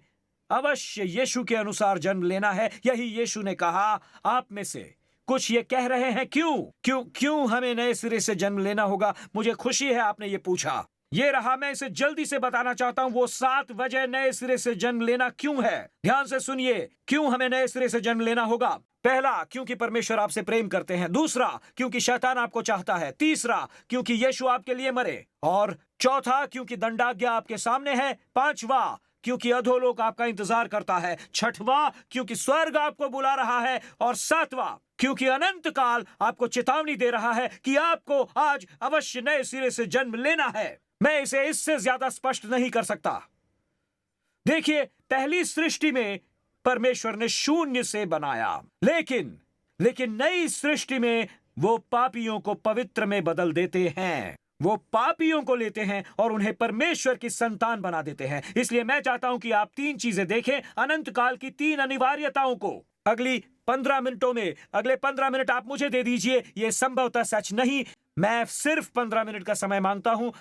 S1: अवश्य यीशु के अनुसार जन्म लेना है। यही यीशु ने कहा। आप में से कुछ ये कह रहे हैं, क्यों हमें नए सिरे से जन्म लेना होगा? मुझे खुशी है आपने ये पूछा। ये रहा, मैं इसे जल्दी से बताना चाहता हूं। वो 7 वजह नए सिरे से जन्म लेना क्यों है। ध्यान से सुनिए, क्यों हमें नए सिरे से जन्म लेना होगा। पहला, क्योंकि परमेश्वर आपसे प्रेम करते हैं। दूसरा, क्योंकि शैतान आपको चाहता है। तीसरा, क्योंकि यीशु आपके लिए मरे। और चौथा, क्योंकि दंडाज्ञा आपके सामने है। पांचवा, क्योंकि अधोलोक आपका इंतजार करता है। छठवां, क्योंकि स्वर्ग आपको बुला रहा है। और सातवां, क्योंकि अनंत काल आपको चेतावनी दे रहा है कि आपको आज अवश्य नए सिरे से जन्म लेना है। मैं इसे इससे ज्यादा स्पष्ट नहीं कर सकता। देखिए, पहली सृष्टि में परमेश्वर ने शून्य से बनाया, लेकिन नई सृष्टि में वो पापियों को पवित्र में बदल देते हैं। वो पापियों को लेते हैं और उन्हें परमेश्वर की संतान बना देते हैं। इसलिए मैं चाहता हूं कि आप 3 चीजें देखें, अनंत काल की 3 अनिवार्यताओं को। अगले 15 मिनट आप मुझे दे दीजिए। यह संभवतः सच नहीं, मैं सिर्फ 15 मिनट का समय मांगता हूं।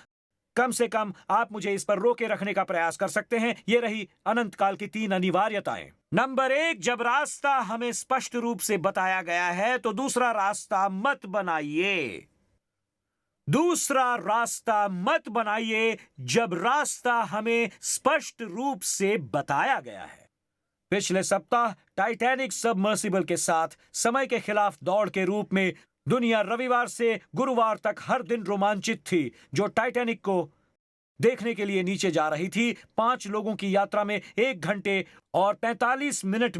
S1: कम से कम आप मुझे इस पर रोके रखने का प्रयास कर सकते हैं। ये रही अनंत काल की 3 अनिवार्यताएं। नंबर 1, जब रास्ता हमें स्पष्ट रूप से बताया गया है तो दूसरा रास्ता मत बनाइए। दूसरा रास्ता मत बनाइए जब रास्ता हमें स्पष्ट रूप से बताया गया है। पिछले सप्ताह टाइटैनिक सबमर्सिबल के साथ समय के खिलाफ दौड़ के रूप में दुनिया रविवार से गुरुवार तक हर दिन रोमांचित थी। जो टाइटैनिक को देखने के लिए नीचे जा रही थी, 5 लोगों की यात्रा में 1 घंटे और 45 मिनट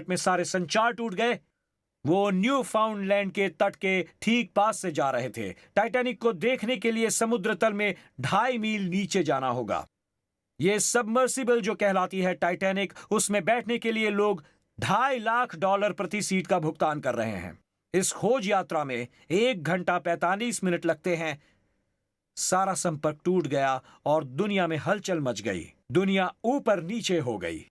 S1: में सारे संचार टूट गए। वो न्यू फाउंडलैंड के तट के ठीक पास से जा रहे थे। टाइटैनिक को देखने के लिए समुद्र तल में 2.5 मील नीचे जाना होगा। ये सबमर्सिबल जो कहलाती है टाइटैनिक, उसमें बैठने के लिए लोग $2.5 लाख प्रति सीट का भुगतान कर रहे हैं। इस खोज यात्रा में 1 घंटा 45 मिनट लगते हैं। सारा संपर्क टूट गया और दुनिया में हलचल मच गई। दुनिया ऊपर नीचे हो गई।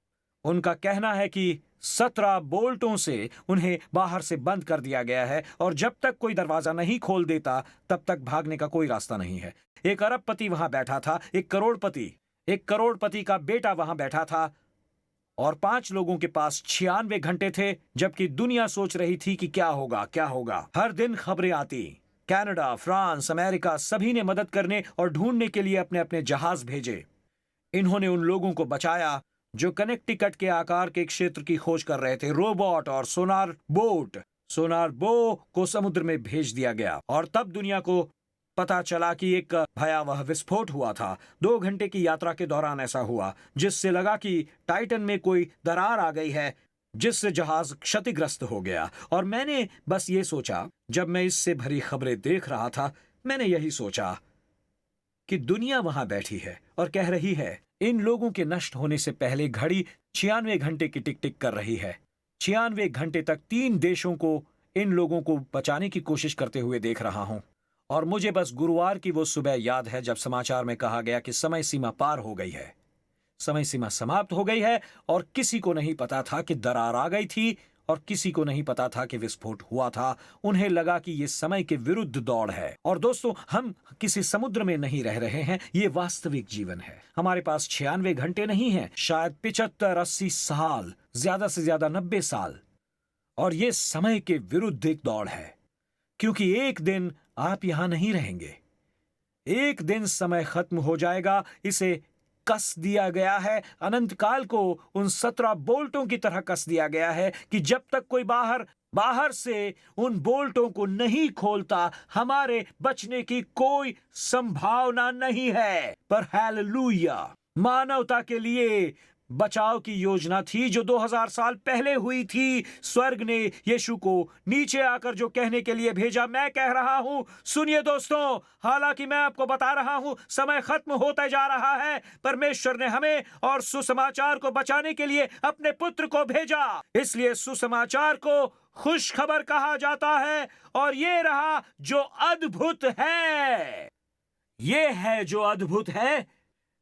S1: उनका कहना है कि 17 बोल्टों से उन्हें बाहर से बंद कर दिया गया है और जब तक कोई दरवाजा नहीं खोल देता तब तक भागने का कोई रास्ता नहीं है। एक अरबपति वहां बैठा था, एक करोड़पति का बेटा वहां बैठा था और 5 लोगों के पास 96 घंटे थे, जबकि दुनिया सोच रही थी कि क्या होगा। हर दिन खबरें आती। कनाडा, फ्रांस, अमेरिका सभी ने मदद करने और ढूंढने के लिए अपने अपने जहाज भेजे। इन्होंने उन लोगों को बचाया जो कनेक्टिकट के आकार के क्षेत्र की खोज कर रहे थे। रोबोट और सोनार बो को समुद्र में भेज दिया गया और तब दुनिया को पता चला कि एक भयावह विस्फोट हुआ था। 2 घंटे की यात्रा के दौरान ऐसा हुआ, जिससे लगा कि टाइटन में कोई दरार आ गई है, जिससे जहाज क्षतिग्रस्त हो गया। और मैंने बस ये सोचा, जब मैं इससे भरी खबरें देख रहा था, मैंने यही सोचा कि दुनिया वहां बैठी है और कह रही है, इन लोगों के नष्ट होने से पहले घड़ी 96 घंटे की टिक टिक कर रही है। 96 घंटे तक 3 देशों को इन लोगों को बचाने की कोशिश करते हुए देख रहा हूं। और मुझे बस गुरुवार की वो सुबह याद है जब समाचार में कहा गया कि समय सीमा पार हो गई है, समय सीमा समाप्त हो गई है। और किसी को नहीं पता था कि दरार आ गई थी और किसी को नहीं पता था कि विस्फोट हुआ था। उन्हें लगा कि ये समय के विरुद्ध दौड़ है। और दोस्तों, हम किसी समुद्र में नहीं रह रहे हैं, ये वास्तविक जीवन है। हमारे पास 96 घंटे नहीं हैं, शायद 75-80 साल, ज्यादा से ज्यादा 90 साल। और ये समय के विरुद्ध एक दौड़ है, क्योंकि एक दिन आप यहां नहीं रहेंगे। एक दिन समय खत्म हो जाएगा। इसे कस दिया गया है, अनंत काल को उन 17 बोल्टों की तरह कस दिया गया है कि जब तक कोई बाहर से उन बोल्टों को नहीं खोलता, हमारे बचने की कोई संभावना नहीं है। पर हालेलुया, मानवता के लिए बचाव की योजना थी जो 2000 साल पहले हुई थी। स्वर्ग ने यीशु को नीचे आकर जो कहने के लिए भेजा, मैं कह रहा हूं, सुनिए दोस्तों, हालांकि मैं आपको बता रहा हूं समय खत्म होता जा रहा है, परमेश्वर ने हमें और सुसमाचार को बचाने के लिए अपने पुत्र को भेजा। इसलिए सुसमाचार को खुश खबर कहा जाता है। और ये रहा जो अद्भुत है, ये है जो अद्भुत है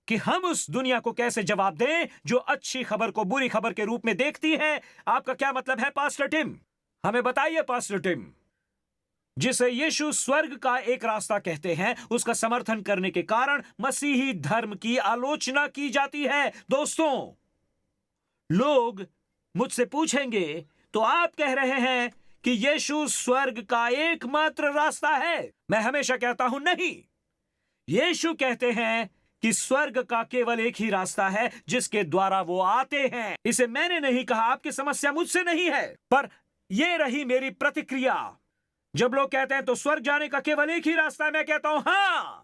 S1: कि हम उस दुनिया को कैसे जवाब दें जो अच्छी खबर को बुरी खबर के रूप में देखती है। आपका क्या मतलब है पास्टर टिम? हमें बताइए पास्टर टिम। जिसे यीशु स्वर्ग का एक रास्ता कहते हैं, उसका समर्थन करने के कारण मसीही धर्म की आलोचना की जाती है। दोस्तों, लोग मुझसे पूछेंगे, तो आप कह रहे हैं कि यीशु स्वर्ग का एकमात्र रास्ता है? मैं हमेशा कहता हूं, नहीं, यीशु कहते हैं कि स्वर्ग का केवल एक ही रास्ता है जिसके द्वारा वो आते हैं। इसे मैंने नहीं कहा, आपकी समस्या मुझसे नहीं है, पर यह रही मेरी प्रतिक्रिया। जब लोग कहते हैं तो स्वर्ग जाने का केवल एक ही रास्ता है, मैं कहता हूं हां।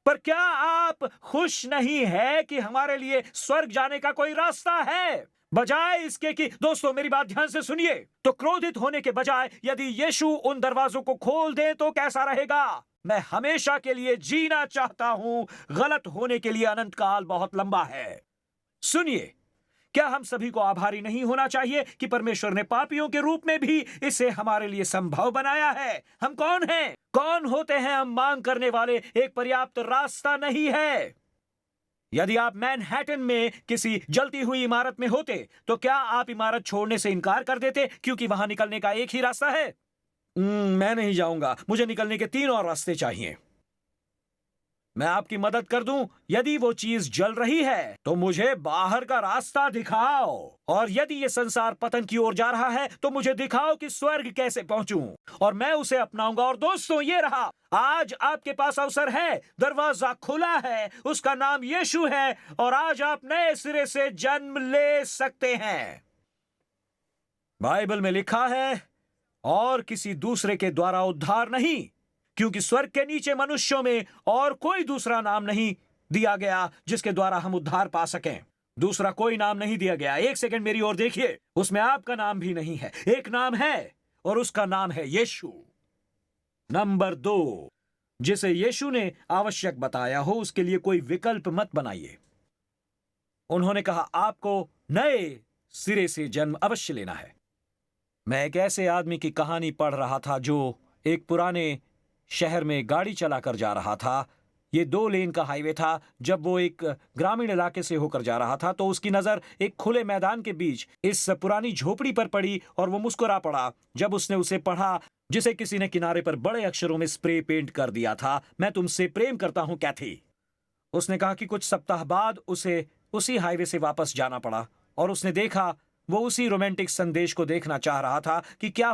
S1: पर क्या आप खुश नहीं है कि हमारे लिए स्वर्ग जाने का कोई रास्ता है? बजाय इसके कि, दोस्तों मेरी बात ध्यान से सुनिए, तो क्रोधित होने के बजाय यदि यीशु उन दरवाजों को खोल दे तो कैसा रहेगा? मैं हमेशा के लिए जीना चाहता हूं। गलत होने के लिए अनंत काल बहुत लंबा है। सुनिए, क्या हम सभी को आभारी नहीं होना चाहिए कि परमेश्वर ने पापियों के रूप में भी इसे हमारे लिए संभव बनाया है? हम कौन हैं? कौन होते हैं हम मांग करने वाले? एक पर्याप्त रास्ता नहीं है। यदि आप मैनहट्टन में किसी जलती हुई इमारत में होते तो क्या आप इमारत छोड़ने से इनकार कर देते क्योंकि वहां निकलने का एक ही रास्ता है? मैं नहीं जाऊंगा, मुझे निकलने के 3 और रास्ते चाहिए। मैं आपकी मदद कर दूं। यदि वो चीज जल रही है तो मुझे बाहर का रास्ता दिखाओ, और यदि ये संसार पतन की ओर जा रहा है तो मुझे दिखाओ कि स्वर्ग कैसे पहुंचूं, और मैं उसे अपनाऊंगा। और दोस्तों, ये रहा, आज आपके पास अवसर है, दरवाजा खुला है, उसका नाम यीशु है, और आज आप नए सिरे से जन्म ले सकते हैं। बाइबल में लिखा है, और किसी दूसरे के द्वारा उद्धार नहीं, क्योंकि स्वर्ग के नीचे मनुष्यों में और कोई दूसरा नाम नहीं दिया गया जिसके द्वारा हम उद्धार पा सकें। दूसरा कोई नाम नहीं दिया गया। एक सेकंड मेरी ओर देखिए, उसमें आपका नाम भी नहीं है। एक नाम है और उसका नाम है यीशु। नंबर 2, जिसे यीशु ने आवश्यक बताया हो उसके लिए कोई विकल्प मत बनाइए। उन्होंने कहा आपको नए सिरे से जन्म अवश्य लेना है। मैं एक ऐसे आदमी की कहानी पढ़ रहा था जो एक पुराने शहर में गाड़ी चलाकर जा रहा था। ये 2 लेन का हाईवे था। जब वो एक ग्रामीण इलाके से होकर जा रहा था तो उसकी नजर एक खुले मैदान के बीच इस पुरानी झोपड़ी पर पड़ी और वो मुस्कुरा पड़ा जब उसने उसे पढ़ा, जिसे किसी ने किनारे पर बड़े अक्षरों में स्प्रे पेंट कर दिया था, मैं तुमसे प्रेम करता हूं कैथी। उसने कहा कि कुछ सप्ताह बाद उसे उसी हाईवे से वापस जाना पड़ा और उसने देखा, वो उसी रोमांटिक संदेश को देखना चाह रहा था कि क्या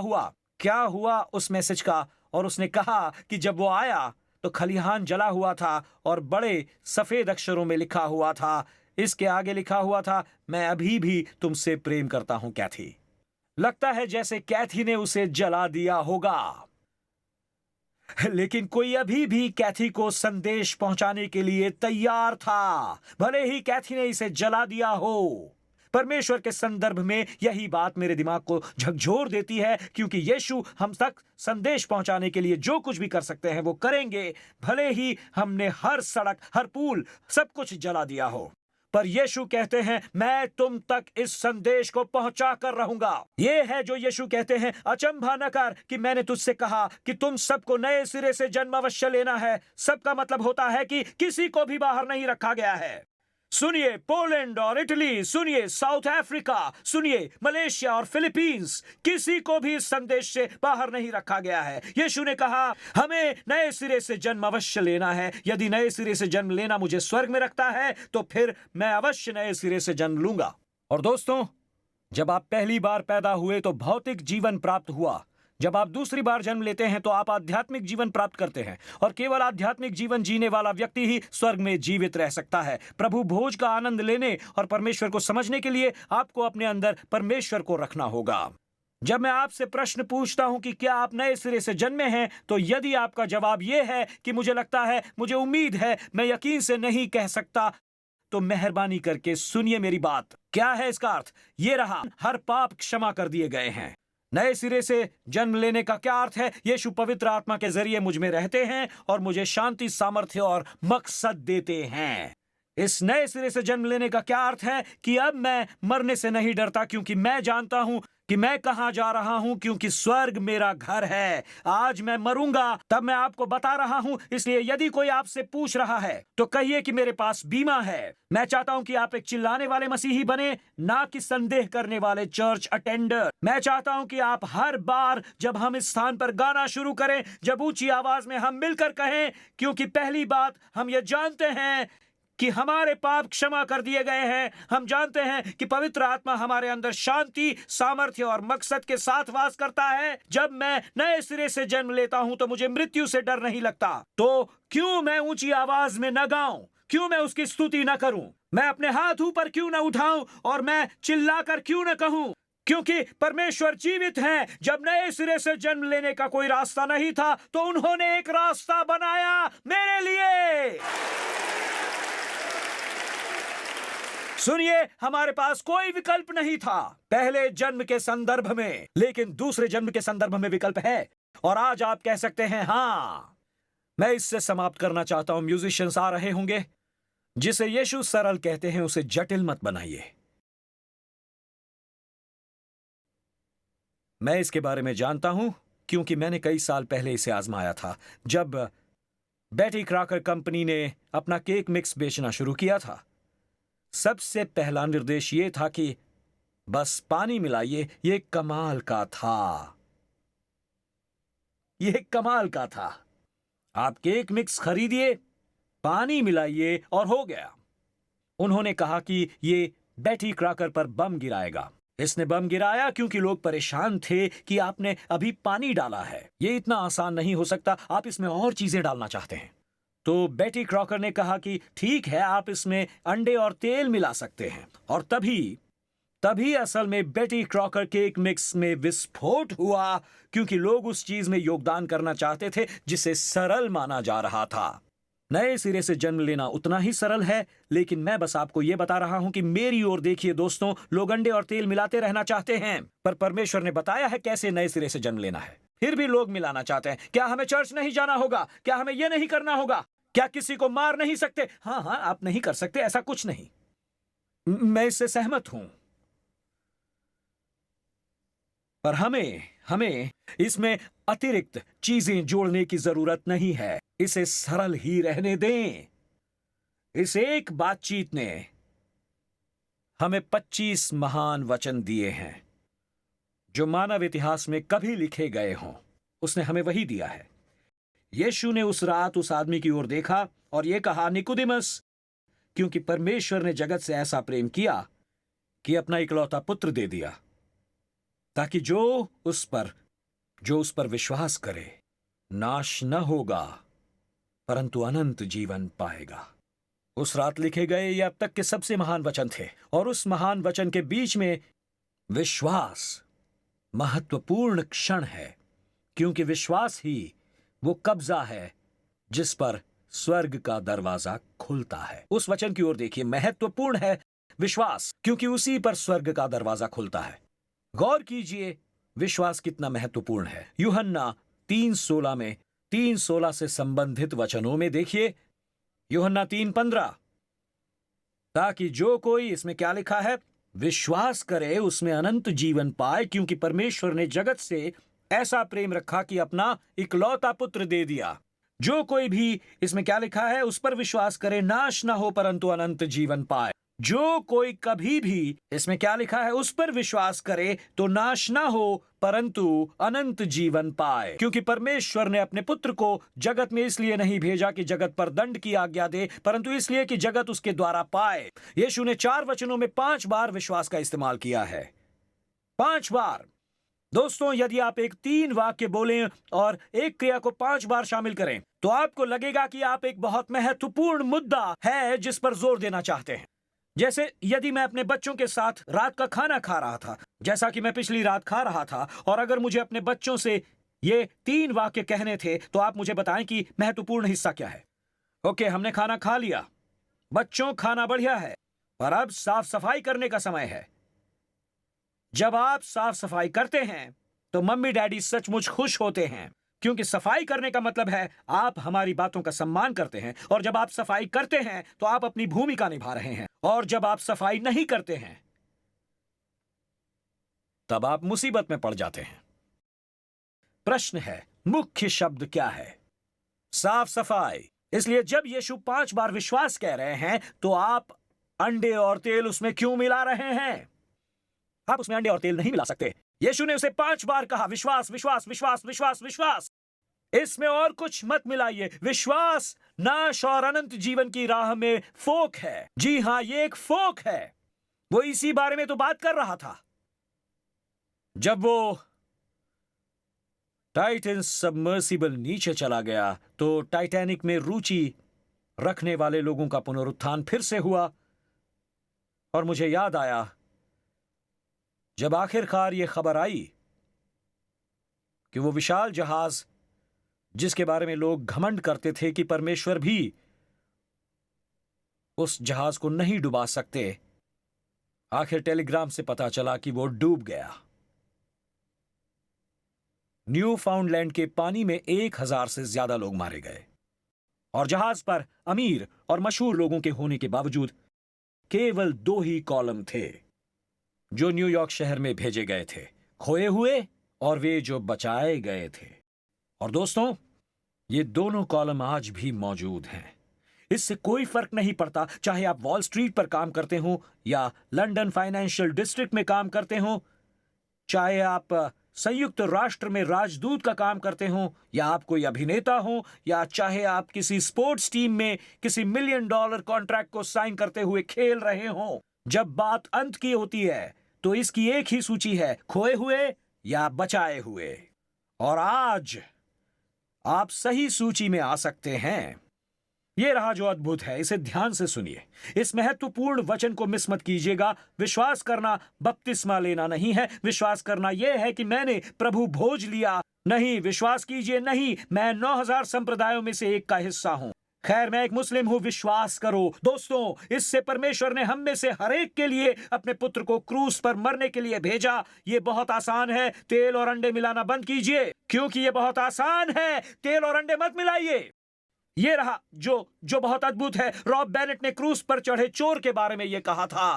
S1: हुआ उस मैसेज का। और उसने कहा कि जब वो आया तो खलिहान जला हुआ था और बड़े सफेद अक्षरों में लिखा हुआ था, इसके आगे लिखा हुआ था, मैं अभी भी तुमसे प्रेम करता हूं कैथी। लगता है जैसे कैथी ने उसे जला दिया होगा, लेकिन कोई अभी भी कैथी को संदेश पहुंचाने के लिए तैयार था, भले ही कैथी ने इसे जला दिया हो। परमेश्वर के संदर्भ में यही बात मेरे दिमाग को झकझोर देती है, क्योंकि यीशु हम तक संदेश पहुंचाने के लिए जो कुछ भी कर सकते हैं वो करेंगे, भले ही हमने हर सड़क, हर पुल, सब कुछ जला दिया हो। पर यीशु कहते हैं मैं तुम तक इस संदेश को पहुंचा कर रहूंगा। यह है जो यीशु कहते हैं, अचंभा न कर कि मैंने तुझसे कहा कि तुम सबको नए सिरे से जन्म अवश्य लेना है। सबका मतलब होता है कि किसी को भी बाहर नहीं रखा गया है। सुनिए पोलैंड और इटली, सुनिए साउथ अफ्रीका, सुनिए मलेशिया और फिलीपींस, किसी को भी इस संदेश से बाहर नहीं रखा गया है। यीशु ने कहा हमें नए सिरे से जन्म अवश्य लेना है। यदि नए सिरे से जन्म लेना मुझे स्वर्ग में रखता है तो फिर मैं अवश्य नए सिरे से जन्म लूंगा। और दोस्तों, जब आप पहली बार पैदा हुए तो भौतिक जीवन प्राप्त हुआ। जब आप दूसरी बार जन्म लेते हैं तो आप आध्यात्मिक जीवन प्राप्त करते हैं, और केवल आध्यात्मिक जीवन जीने वाला व्यक्ति ही स्वर्ग में जीवित रह सकता है। प्रभु भोज का आनंद लेने और परमेश्वर को समझने के लिए आपको अपने अंदर परमेश्वर को रखना होगा। जब मैं आपसे प्रश्न पूछता हूं कि क्या आप नए सिरे से जन्मे हैं, तो यदि आपका जवाब यह है कि मुझे लगता है, मुझे उम्मीद है, मैं यकीन से नहीं कह सकता, तो मेहरबानी करके सुनिए मेरी बात। क्या है इसका अर्थ? ये रहा, हर पाप क्षमा कर दिए गए हैं। नए सिरे से जन्म लेने का क्या अर्थ है? यीशु पवित्र आत्मा के जरिए मुझ में रहते हैं और मुझे शांति, सामर्थ्य और मकसद देते हैं। इस नए सिरे से जन्म लेने का क्या अर्थ है? कि अब मैं मरने से नहीं डरता, क्योंकि मैं जानता हूं कि मैं कहां जा रहा हूं, क्योंकि स्वर्ग मेरा घर है। आज मैं मरूंगा तब मैं आपको बता रहा हूं, इसलिए यदि कोई आपसे पूछ रहा है तो कहिए कि मेरे पास बीमा है। मैं चाहता हूं कि आप एक चिल्लाने वाले मसीही बने, ना कि संदेह करने वाले चर्च अटेंडर। मैं चाहता हूं कि आप हर बार जब हम इस स्थान पर गाना शुरू करें, जब ऊंची आवाज में हम मिलकर कहें, क्योंकि पहली बात हम ये जानते हैं कि हमारे पाप क्षमा कर दिए गए हैं। हम जानते हैं कि पवित्र आत्मा हमारे अंदर शांति, सामर्थ्य और मकसद के साथ वास करता है। जब मैं नए सिरे से जन्म लेता हूं तो मुझे मृत्यु से डर नहीं लगता। तो क्यों मैं ऊंची आवाज में न गाऊं? क्यों मैं उसकी स्तुति न करूं? मैं अपने हाथ ऊपर क्यों न उठाऊं और मैं चिल्लाकर क्यों न कहूं? क्योंकि परमेश्वर जीवित है। जब नए सिरे से जन्म लेने का कोई रास्ता नहीं था तो उन्होंने एक रास्ता बनाया मेरे लिए। सुनिए, हमारे पास कोई विकल्प नहीं था पहले जन्म के संदर्भ में, लेकिन दूसरे जन्म के संदर्भ में विकल्प है। और आज आप कह सकते हैं हां। मैं इससे समाप्त करना चाहता हूं। म्यूजिशियंस आ रहे होंगे। जिसे यीशु सरल कहते हैं उसे जटिल मत बनाइए। मैं इसके बारे में जानता हूं क्योंकि मैंने कई साल पहले इसे आजमाया था। जब बेटी क्रॉकर कंपनी ने अपना केक मिक्स बेचना शुरू किया था, सबसे पहला निर्देश यह था कि बस पानी मिलाइए। यह कमाल का था। यह कमाल का था। आप केक मिक्स खरीदिए, पानी मिलाइए और हो गया। उन्होंने कहा कि यह बेटी क्रॉकर पर बम गिराएगा। इसने बम गिराया क्योंकि लोग परेशान थे कि आपने अभी पानी डाला है। यह इतना आसान नहीं हो सकता, आप इसमें और चीजें डालना चाहते हैं। तो बेटी क्रॉकर ने कहा कि ठीक है, आप इसमें अंडे और तेल मिला सकते हैं। और तभी असल में बेटी क्रॉकर केक मिक्स में विस्फोट हुआ, क्योंकि लोग उस चीज में योगदान करना चाहते थे जिसे सरल माना जा रहा था। नए सिरे से जन्म लेना उतना ही सरल है, लेकिन मैं बस आपको यह बता रहा हूं कि मेरी ओर देखिए दोस्तों, लोग अंडे और तेल मिलाते रहना चाहते हैं, पर परमेश्वर ने बताया है कैसे नए सिरे से जन्म लेना है। फिर भी लोग मिलाना चाहते हैं। क्या हमें चर्च नहीं जाना होगा? क्या हमें यह नहीं करना होगा? क्या किसी को मार नहीं सकते? हाँ, आप नहीं कर सकते, ऐसा कुछ नहीं। मैं इससे सहमत हूं, पर हमें इसमें अतिरिक्त चीजें जोड़ने की जरूरत नहीं है। इसे सरल ही रहने दें। इस एक बातचीत ने हमें 25 महान वचन दिए हैं जो मानव इतिहास में कभी लिखे गए हों। उसने हमें वही दिया है। यीशु ने उस रात उस आदमी की ओर देखा और यह कहा, निकोदेमस, क्योंकि परमेश्वर ने जगत से ऐसा प्रेम किया कि अपना इकलौता पुत्र दे दिया, ताकि जो उस पर विश्वास करे नाश न होगा परंतु अनंत जीवन पाएगा। उस रात लिखे गए ये अब तक के सबसे महान वचन थे, और उस महान वचन के बीच में विश्वास महत्वपूर्ण क्षण है, क्योंकि विश्वास ही वो कब्जा है जिस पर स्वर्ग का दरवाजा खुलता है। उस वचन की ओर देखिए, महत्वपूर्ण है विश्वास, क्योंकि उसी पर स्वर्ग का दरवाजा खुलता है। गौर कीजिए विश्वास कितना महत्वपूर्ण है। यूहन्ना 3:16 में 3:16 से संबंधित वचनों में देखिए, यूहन्ना 3:15, ताकि जो कोई, इसमें क्या लिखा है, विश्वास करे उसमें अनंत जीवन पाए, क्योंकि परमेश्वर ने जगत से ऐसा प्रेम रखा कि अपना इकलौता पुत्र दे दिया। जो कोई भी, इसमें क्या लिखा है, उस पर विश्वास करे नाश ना हो परंतु अनंत जीवन पाए। जो कोई कभी भी, इसमें क्या लिखा है, उस पर विश्वास करे तो नाश ना हो परंतु अनंत जीवन पाए। क्योंकि परमेश्वर ने अपने पुत्र को जगत में इसलिए नहीं भेजा कि जगत पर दंड की आज्ञा दे, परंतु इसलिए कि जगत उसके द्वारा पाए। यीशु ने 4 वचनों में 5 बार विश्वास का इस्तेमाल किया है। 5 बार। दोस्तों, यदि आप एक 3 वाक्य बोलें और एक क्रिया को 5 बार शामिल करें तो आपको लगेगा कि आप एक बहुत महत्वपूर्ण मुद्दा है जिस पर जोर देना चाहते हैं। जैसे यदि मैं अपने बच्चों के साथ रात का खाना खा रहा था, जैसा कि मैं पिछली रात खा रहा था, और अगर मुझे अपने बच्चों से ये 3 वाक्य कहने थे तो आप मुझे बताएं कि महत्वपूर्ण हिस्सा क्या है। ओके, हमने खाना खा लिया, बच्चों खाना बढ़िया है, पर अब साफ सफाई करने का समय है। जब आप साफ सफाई करते हैं तो मम्मी डैडी सचमुच खुश होते हैं, क्योंकि सफाई करने का मतलब है आप हमारी बातों का सम्मान करते हैं। और जब आप सफाई करते हैं तो आप अपनी भूमिका निभा रहे हैं, और जब आप सफाई नहीं करते हैं तब आप मुसीबत में पड़ जाते हैं। प्रश्न है, मुख्य शब्द क्या है? साफ सफाई। इसलिए जब यीशु 5 बार विश्वास कह रहे हैं तो आप अंडे और तेल उसमें क्यों मिला रहे हैं? आप उसमें अंडे और तेल नहीं मिला सकते। यीशु ने उसे 5 बार कहा, विश्वास, विश्वास, विश्वास, विश्वास, विश्वास। इसमें और कुछ मत मिलाइए। विश्वास नाश और अनंत जीवन की राह में फोक है। जी हां, ये एक फोक है। वो इसी बारे में तो बात कर रहा था। जब वो टाइटन सबमर्सिबल नीचे चला गया तो टाइटैनिक में रुचि रखने वाले लोगों का पुनरुत्थान फिर से हुआ। और मुझे याद आया जब आखिरकार यह खबर आई कि वो विशाल जहाज जिसके बारे में लोग घमंड करते थे कि परमेश्वर भी उस जहाज को नहीं डुबा सकते, आखिर टेलीग्राम से पता चला कि वो डूब गया। न्यू फाउंडलैंड के पानी में 1000 से ज्यादा लोग मारे गए और जहाज पर अमीर और मशहूर लोगों के होने के बावजूद केवल 2 ही कॉलम थे जो न्यूयॉर्क शहर में भेजे गए थे, खोए हुए और वे जो बचाए गए थे। और दोस्तों, ये दोनों कॉलम आज भी मौजूद हैं। इससे कोई फर्क नहीं पड़ता चाहे आप वॉल स्ट्रीट पर काम करते हो या लंदन फाइनेंशियल डिस्ट्रिक्ट में काम करते हो, चाहे आप संयुक्त राष्ट्र में राजदूत का काम करते हो या आप कोई अभिनेता हो या चाहे आप किसी स्पोर्ट्स टीम में किसी $1 मिलियन कॉन्ट्रैक्ट को साइन करते हुए खेल रहे हो। जब बात अंत की होती है तो इसकी एक ही सूची है, खोए हुए या बचाए हुए। और आज आप सही सूची में आ सकते हैं। यह रहा जो अद्भुत है, इसे ध्यान से सुनिए। इस महत्वपूर्ण वचन को मिस मत कीजिएगा। विश्वास करना बपतिस्मा लेना नहीं है। विश्वास करना यह है कि मैंने प्रभु भोज लिया। नहीं, विश्वास कीजिए, नहीं, मैं 9000 संप्रदायों में से एक का हिस्सा हूं। खैर, मैं एक मुस्लिम हूं। विश्वास करो दोस्तों, इससे परमेश्वर ने हम में से हर एक के लिए अपने पुत्र को क्रूस पर मरने के लिए भेजा। यह बहुत आसान है। तेल और अंडे मिलाना बंद कीजिए, क्योंकि यह बहुत आसान है। तेल और अंडे मत मिलाइए। ये रहा जो बहुत अद्भुत है। रॉब बेनेट ने क्रूस पर चढ़े चोर के बारे में यह कहा था।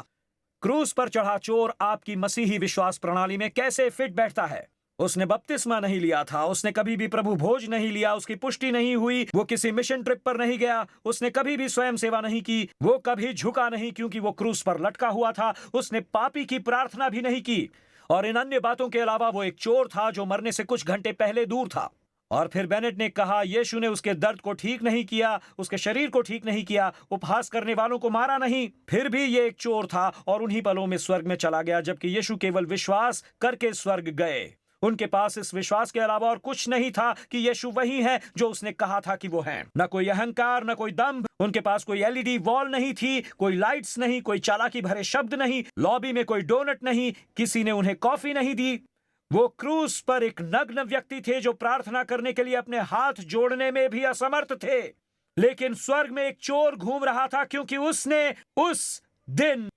S1: क्रूस पर चढ़ा चोर आपकी मसीही विश्वास प्रणाली में कैसे फिट बैठता है? उसने बपतिस्मा नहीं लिया था, उसने कभी भी प्रभु भोज नहीं लिया, उसकी पुष्टि नहीं हुई, वो किसी मिशन ट्रिप पर नहीं गया, उसने कभी भी स्वयं सेवा नहीं की, वो कभी झुका नहीं क्योंकि वो क्रूस पर लटका हुआ था, उसने पापी की प्रार्थना भी नहीं की, और इन अन्य बातों के अलावा वो एक चोर था जो मरने से कुछ घंटे पहले दूर था। और फिर बेनेट ने कहा यीशु ने उसके दर्द को ठीक नहीं किया, उसके शरीर को ठीक नहीं किया, उपहास करने वालों को मारा नहीं। फिर भी ये एक चोर था और उन्हीं पलों में स्वर्ग में चला गया, जबकि यीशु केवल विश्वास करके स्वर्ग गए। उनके पास इस विश्वास के अलावा और कुछ नहीं था कि यीशु वही है जो उसने कहा था कि वो है। न कोई अहंकार, न कोई दंभ। उनके पास कोई एलईडी वॉल नहीं थी, कोई लाइट्स नहीं, कोई चालाकी भरे शब्द नहीं, लॉबी में कोई डोनट नहीं, किसी ने उन्हें कॉफी नहीं दी। वो क्रूस पर एक नग्न व्यक्ति थे जो प्रार्थना करने के लिए अपने हाथ जोड़ने में भी असमर्थ थे। लेकिन स्वर्ग में एक चोर घूम रहा था क्योंकि उसने उस दिन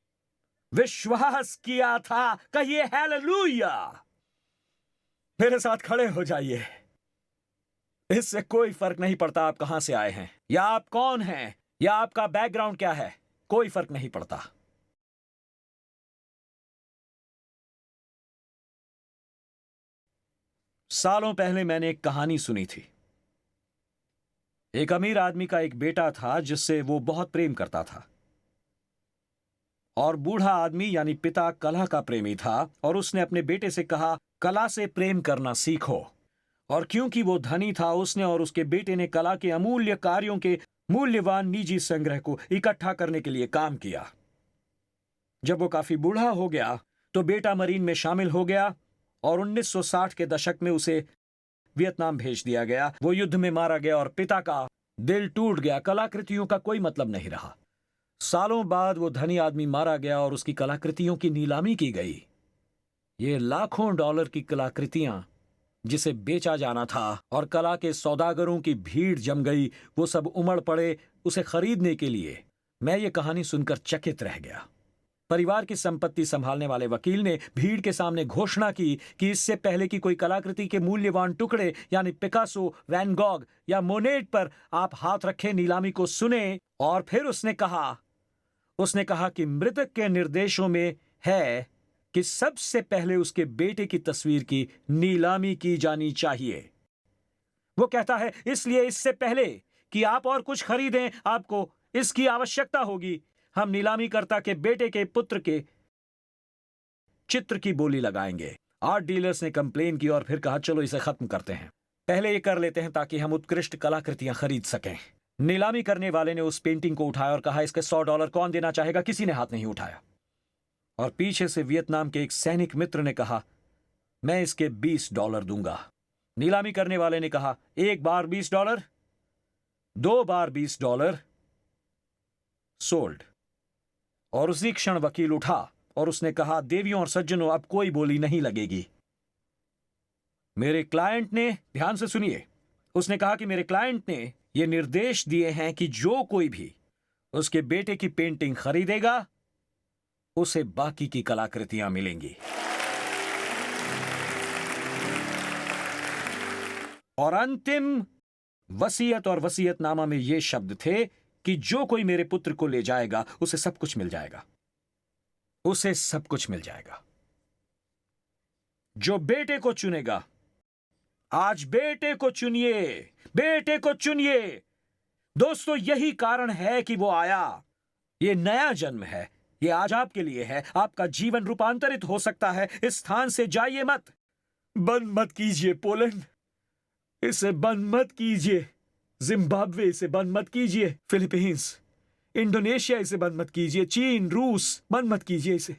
S1: विश्वास किया था। कहिए हालेलुया। मेरे साथ खड़े हो जाइए। इससे कोई फर्क नहीं पड़ता आप कहां से आए हैं या आप कौन हैं या आपका बैकग्राउंड क्या है, कोई फर्क नहीं पड़ता। सालों पहले मैंने एक कहानी सुनी थी। एक अमीर आदमी का एक बेटा था जिससे वो बहुत प्रेम करता था, और बूढ़ा आदमी यानी पिता कला का प्रेमी था और उसने अपने बेटे से कहा कला से प्रेम करना सीखो। और क्योंकि वो धनी था, उसने और उसके बेटे ने कला के अमूल्य कार्यों के मूल्यवान निजी संग्रह को इकट्ठा करने के लिए काम किया। जब वो काफी बूढ़ा हो गया तो बेटा मरीन में शामिल हो गया और 1960 के दशक में उसे वियतनाम भेज दिया गया। वो युद्ध में मारा गया और पिता का दिल टूट गया। कलाकृतियों का कोई मतलब नहीं रहा। सालों बाद वो धनी आदमी मारा गया और उसकी कलाकृतियों की नीलामी की गई। ये लाखों डॉलर की कलाकृतियां जिसे बेचा जाना था और कला के सौदागरों की भीड़ जम गई। वो सब उमड़ पड़े उसे खरीदने के लिए। मैं ये कहानी सुनकर चकित रह गया। परिवार की संपत्ति संभालने वाले वकील ने भीड़ के सामने घोषणा की कि इससे पहले कि कोई कलाकृति के मूल्यवान टुकड़े यानी पिकासो, वैन गॉग या मोनेट पर आप हाथ रखें, नीलामी को सुने। और फिर उसने कहा कि मृतक के निर्देशों में है कि सबसे पहले उसके बेटे की तस्वीर की नीलामी की जानी चाहिए। वो कहता है इसलिए इससे पहले कि आप और कुछ खरीदें, आपको इसकी आवश्यकता होगी। हम नीलामीकर्ता के बेटे के पुत्र के चित्र की बोली लगाएंगे। आर्ट डीलर्स ने कंप्लेन की और फिर कहा चलो इसे खत्म करते हैं। पहले ये कर लेते हैं ताकि हम उत्कृष्ट कलाकृतियां खरीद सकें। नीलामी करने वाले ने उस पेंटिंग को उठाया और कहा, इसके $100 कौन देना चाहेगा? किसी ने हाथ नहीं उठाया। और पीछे से वियतनाम के एक सैनिक मित्र ने कहा, मैं इसके $20 दूंगा। नीलामी करने वाले ने कहा, एक बार $20, 2 बार $20, सोल्ड। और उसी क्षण वकील उठा और उसने कहा, देवियों और सज्जनों, अब कोई बोली नहीं लगेगी। मेरे क्लाइंट ने, ध्यान से सुनिए, उसने कहा कि मेरे क्लाइंट ने यह निर्देश दिए हैं कि जो कोई भी उसके बेटे की पेंटिंग खरीदेगा उसे बाकी की कलाकृतियां मिलेंगी। और अंतिम वसीयत और वसीयतनामा में ये शब्द थे कि जो कोई मेरे पुत्र को ले जाएगा उसे सब कुछ मिल जाएगा, उसे सब कुछ मिल जाएगा। जो बेटे को चुनेगा, आज बेटे को चुनिए, बेटे को चुनिए। दोस्तों, यही कारण है कि वो आया। ये नया जन्म है, ये आज आपके लिए है। आपका जीवन रूपांतरित हो सकता है। इस स्थान से जाइए मत। बंद मत कीजिए पोलैंड, इसे बंद मत कीजिए। जिम्बाब्वे, इसे बंद मत कीजिए। फिलीपींस, इंडोनेशिया, इसे बंद मत कीजिए। चीन, रूस, बंद मत कीजिए इसे।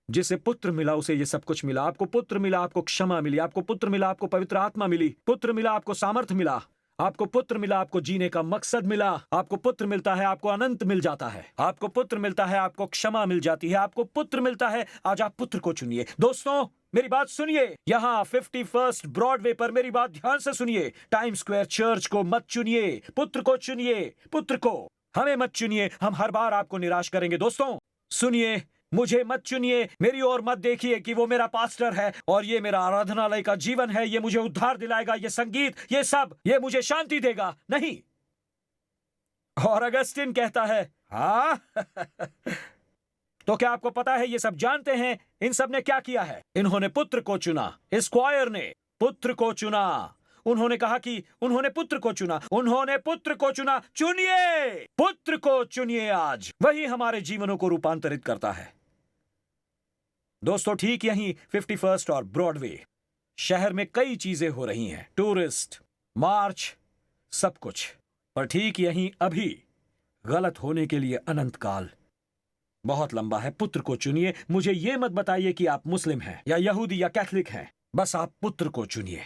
S1: जिसे पुत्र मिला उसे ये सब कुछ मिला। आपको पुत्र मिला, आपको क्षमा मिली। आपको पुत्र मिला, आपको पवित्र आत्मा मिली। पुत्र मिला, आपको सामर्थ्य मिला। आपको पुत्र मिला, आपको जीने का मकसद मिला। आपको पुत्र मिलता है, आपको अनंत मिल जाता है। आपको पुत्र मिलता है, आपको क्षमा मिल जाती है। आपको पुत्र मिलता है। आज आप पुत्र को चुनिए। दोस्तों, मेरी बात सुनिए। यहां 51st ब्रॉडवे पर मेरी बात ध्यान से सुनिए। टाइम स्क्वायर चर्च को मत चुनिए, पुत्र को चुनिए। पुत्र को, हमें मत चुनिए। हम हर बार आपको निराश करेंगे। दोस्तों सुनिए, मुझे मत चुनिए। मेरी ओर मत देखिए कि वो मेरा पास्टर है और ये मेरा आराधनालय का जीवन है, ये मुझे उद्धार दिलाएगा, ये संगीत, ये सब, ये मुझे शांति देगा। नहीं। और अगस्टिन कहता है, हाँ तो क्या आपको पता है, ये सब जानते हैं इन सब ने क्या किया है? इन्होंने पुत्र को चुना। स्क्वायर ने पुत्र को चुना। उन्होंने कहा कि उन्होंने पुत्र को चुना। उन्होंने पुत्र को चुना। चुनिए, पुत्र को चुनिए। आज वही हमारे जीवनों को रूपांतरित करता है। दोस्तों, ठीक यहीं 51st और ब्रॉडवे शहर में कई चीजें हो रही हैं, टूरिस्ट, मार्च, सब कुछ। पर ठीक यहीं अभी गलत होने के लिए अनंत काल बहुत लंबा है। पुत्र को चुनिए। मुझे यह मत बताइए कि आप मुस्लिम हैं या यहूदी या कैथलिक हैं। बस आप पुत्र को चुनिए।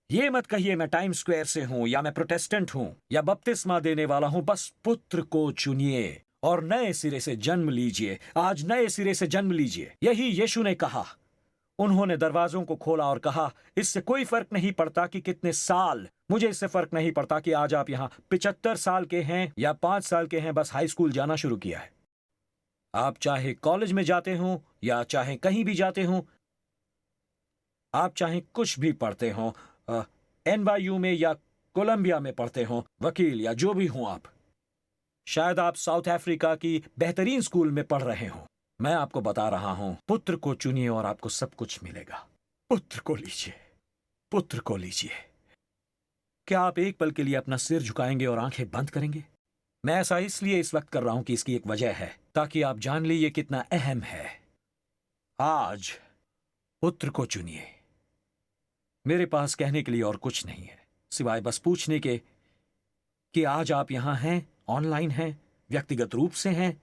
S1: ये मत कहिए मैं टाइम स्क्वायर से हूं या मैं प्रोटेस्टेंट हूं या बपतिस्मा देने वाला हूं। बस पुत्र को चुनिए और नए सिरे से जन्म लीजिए। आज नए सिरे से जन्म लीजिए। यही यीशु ने कहा। उन्होंने दरवाजों को खोला और कहा, इससे कोई फर्क नहीं पड़ता कि कितने साल, मुझे इससे फर्क नहीं पड़ता कि आज आप यहां 75 साल के हैं या 5 साल के हैं। बस हाई स्कूल जाना शुरू किया है। आप चाहे कॉलेज में जाते हो या चाहे कहीं भी जाते हो, आप चाहे कुछ भी पढ़ते हो, NYU में या कोलंबिया में पढ़ते हो, वकील या जो भी हो आप, शायद आप साउथ अफ्रीका की बेहतरीन स्कूल में पढ़ रहे हो, मैं आपको बता रहा हूं, पुत्र को चुनिए और आपको सब कुछ मिलेगा। पुत्र को लीजिए, पुत्र को लीजिए। क्या आप एक पल के लिए अपना सिर झुकाएंगे और आंखें बंद करेंगे? मैं ऐसा इसलिए इस वक्त कर रहा हूं कि इसकी एक वजह है, ताकि आप जान लीजिए कितना अहम है। आज पुत्र को चुनिए। मेरे पास कहने के लिए और कुछ नहीं है सिवाय बस पूछने के कि आज आप यहां हैं, ऑनलाइन हैं, व्यक्तिगत रूप से हैं,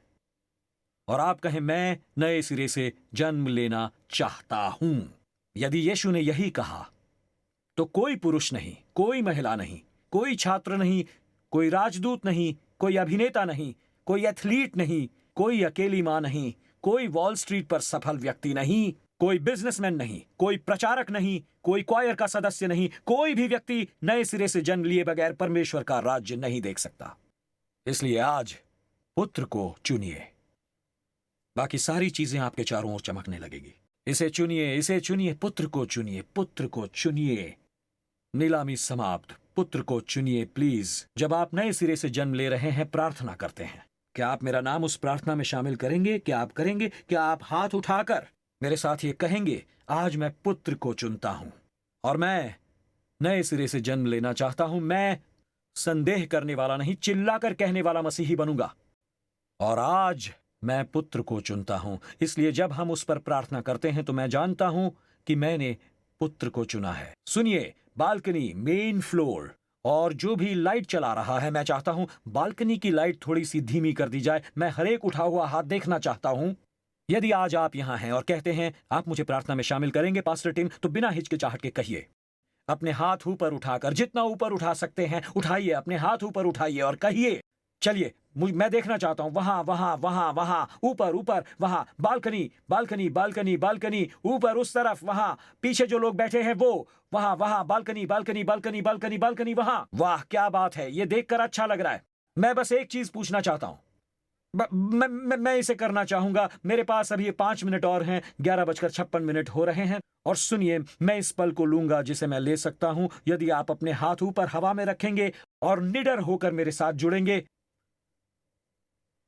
S1: और आप कहें मैं नए सिरे से जन्म लेना चाहता हूं। यदि यीशु ने यही कहा तो कोई पुरुष नहीं, कोई महिला नहीं, कोई छात्र नहीं, कोई राजदूत नहीं, कोई अभिनेता नहीं, कोई एथलीट नहीं, कोई अकेली मां नहीं, कोई वॉल स्ट्रीट पर सफल व्यक्ति नहीं, कोई बिजनेसमैन नहीं, कोई प्रचारक नहीं, कोई क्वायर का सदस्य नहीं, कोई भी व्यक्ति नए सिरे से जन्म लिए बगैर परमेश्वर का राज्य नहीं देख सकता। इसलिए आज पुत्र को चुनिए। बाकी सारी चीजें आपके चारों ओर चमकने लगेगी। इसे चुनिए, इसे चुनिए, पुत्र को चुनिए, पुत्र को चुनिए। नीलामी समाप्त। पुत्र को चुनिए प्लीज। जब आप नए सिरे से जन्म ले रहे हैं, प्रार्थना करते हैं, क्या आप मेरा नाम उस प्रार्थना में शामिल करेंगे? क्या आप करेंगे? क्या आप हाथ उठाकर मेरे साथ ये कहेंगे, आज मैं पुत्र को चुनता हूं और मैं नए सिरे से जन्म लेना चाहता हूं। मैं संदेह करने वाला नहीं, चिल्लाकर कहने वाला मसीही बनूंगा। और आज मैं पुत्र को चुनता हूं। इसलिए जब हम उस पर प्रार्थना करते हैं तो मैं जानता हूं कि मैंने पुत्र को चुना है। सुनिए, बालकनी, मेन फ्लोर, और जो भी लाइट चला रहा है, मैं चाहता हूं बालकनी की लाइट थोड़ी सी धीमी कर दी जाए। मैं हर एक उठा हुआ हाथ देखना चाहता हूं। यदि आज आप यहां हैं और कहते हैं आप मुझे प्रार्थना में शामिल करेंगे पास्टर टिम, तो बिना हिचकिचाहट के कहिए। अपने हाथ ऊपर उठाकर, जितना ऊपर उठा सकते हैं उठाइए, अपने हाथ ऊपर उठाइए और कहिए। चलिए, मैं देखना चाहता हूं। वहां वहां वहां वहां, ऊपर ऊपर, वहां बालकनी बालकनी बालकनी बालकनी, ऊपर उस तरफ, वहां पीछे जो लोग बैठे हैं वो, वहां वहां balcony balcony balcony balcony balcony, वहां। वाह, क्या बात है, ये देखकर अच्छा लग रहा है। मैं बस एक चीज पूछना चाहता हूं। मैं इसे करना चाहूंगा। मेरे पास अभी 5 मिनट और हैं। 11:56 हो रहे हैं। और सुनिए, मैं इस पल को लूंगा जिसे मैं ले सकता हूं यदि आप अपने हाथ ऊपर हवा में रखेंगे और निडर होकर मेरे साथ जुड़ेंगे।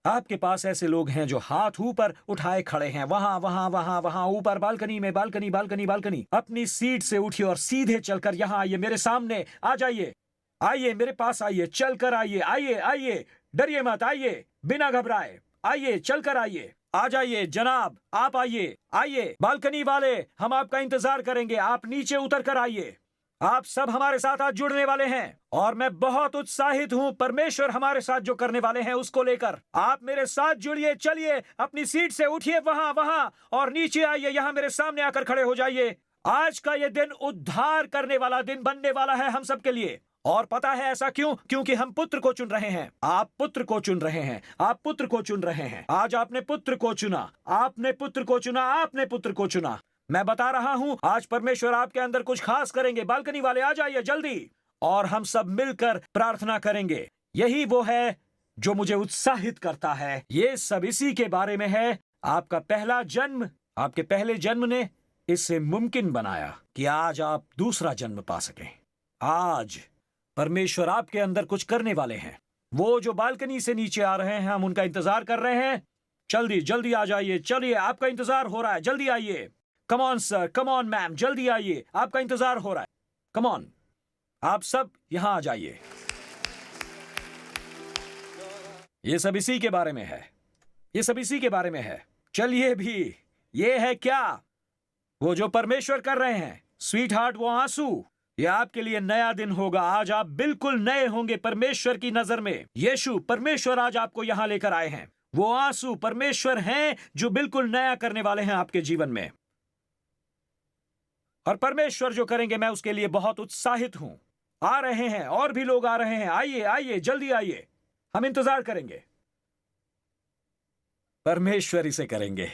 S1: आपके पास ऐसे लोग हैं जो हाथ ऊपर उठाए खड़े हैं, वहां वहां वहां वहां ऊपर बालकनी में, बालकनी बालकनी बालकनी। अपनी सीट से उठिए और सीधे चलकर यहां आइए, मेरे सामने आ जाइए। आइए, मेरे पास आइए, चलकर आइए, आइए आइए, डरिए मत, आइए बिना घबराए, आइए, चलकर आइए, आ जाइए जनाब, आप आइए, आइए। बालकनी वाले, हम आपका इंतजार करेंगे। आप नीचे उतर कर आइए। आप सब हमारे साथ आज जुड़ने वाले हैं और मैं बहुत उत्साहित हूं परमेश्वर हमारे साथ जो करने वाले हैं उसको लेकर। आप मेरे साथ जुड़िए, चलिए, अपनी सीट से उठिए, वहां वहां, और नीचे आइए, यहां मेरे सामने आकर खड़े हो जाइए। आज का ये दिन उद्धार करने वाला दिन बनने वाला है हम सब के लिए। और पता है ऐसा क्यों? क्योंकि हम पुत्र को चुन रहे हैं। आप पुत्र को चुन रहे हैं, आप पुत्र को चुन रहे हैं। आज आपने पुत्र को चुना, आपने पुत्र को चुना, आपने पुत्र को चुना। मैं बता रहा हूं, आज परमेश्वर आपके अंदर कुछ खास करेंगे। बालकनी वाले आ जाइए जल्दी, और हम सब मिलकर प्रार्थना करेंगे। यही वो है जो मुझे उत्साहित करता है। ये सब इसी के बारे में है। आपका पहला जन्म, आपके पहले जन्म ने इसे मुमकिन बनाया कि आज आप दूसरा जन्म पा सकें। आज परमेश्वर आपके अंदर कुछ करने वाले हैं। वो जो बालकनी से नीचे आ रहे हैं, हम उनका इंतजार कर रहे हैं। जल्दी जल्दी आ जाइए, चलिए, आपका इंतजार हो रहा है, जल्दी आइए। Come on sir, come on ma'am, जल्दी आइए, आपका इंतजार हो रहा है। कम ऑन, आप सब यहां आ जाइए। ये सब इसी के बारे में है, ये सब इसी के बारे में है। चलिए भी, ये है क्या वो जो परमेश्वर कर रहे हैं। स्वीट हार्ट, वो आंसू, ये आपके लिए नया दिन होगा। आज आप बिल्कुल नए होंगे परमेश्वर की नजर में। यीशु परमेश्वर आज आपको यहां लेकर आए हैं। वो आंसू परमेश्वर हैं जो बिल्कुल नया करने वाले हैं आपके जीवन में। और परमेश्वर जो करेंगे, मैं उसके लिए बहुत उत्साहित हूं। आ रहे हैं, और भी लोग आ रहे हैं। आइए आइए, जल्दी आइए, हम इंतजार करेंगे। परमेश्वर इसे करेंगे।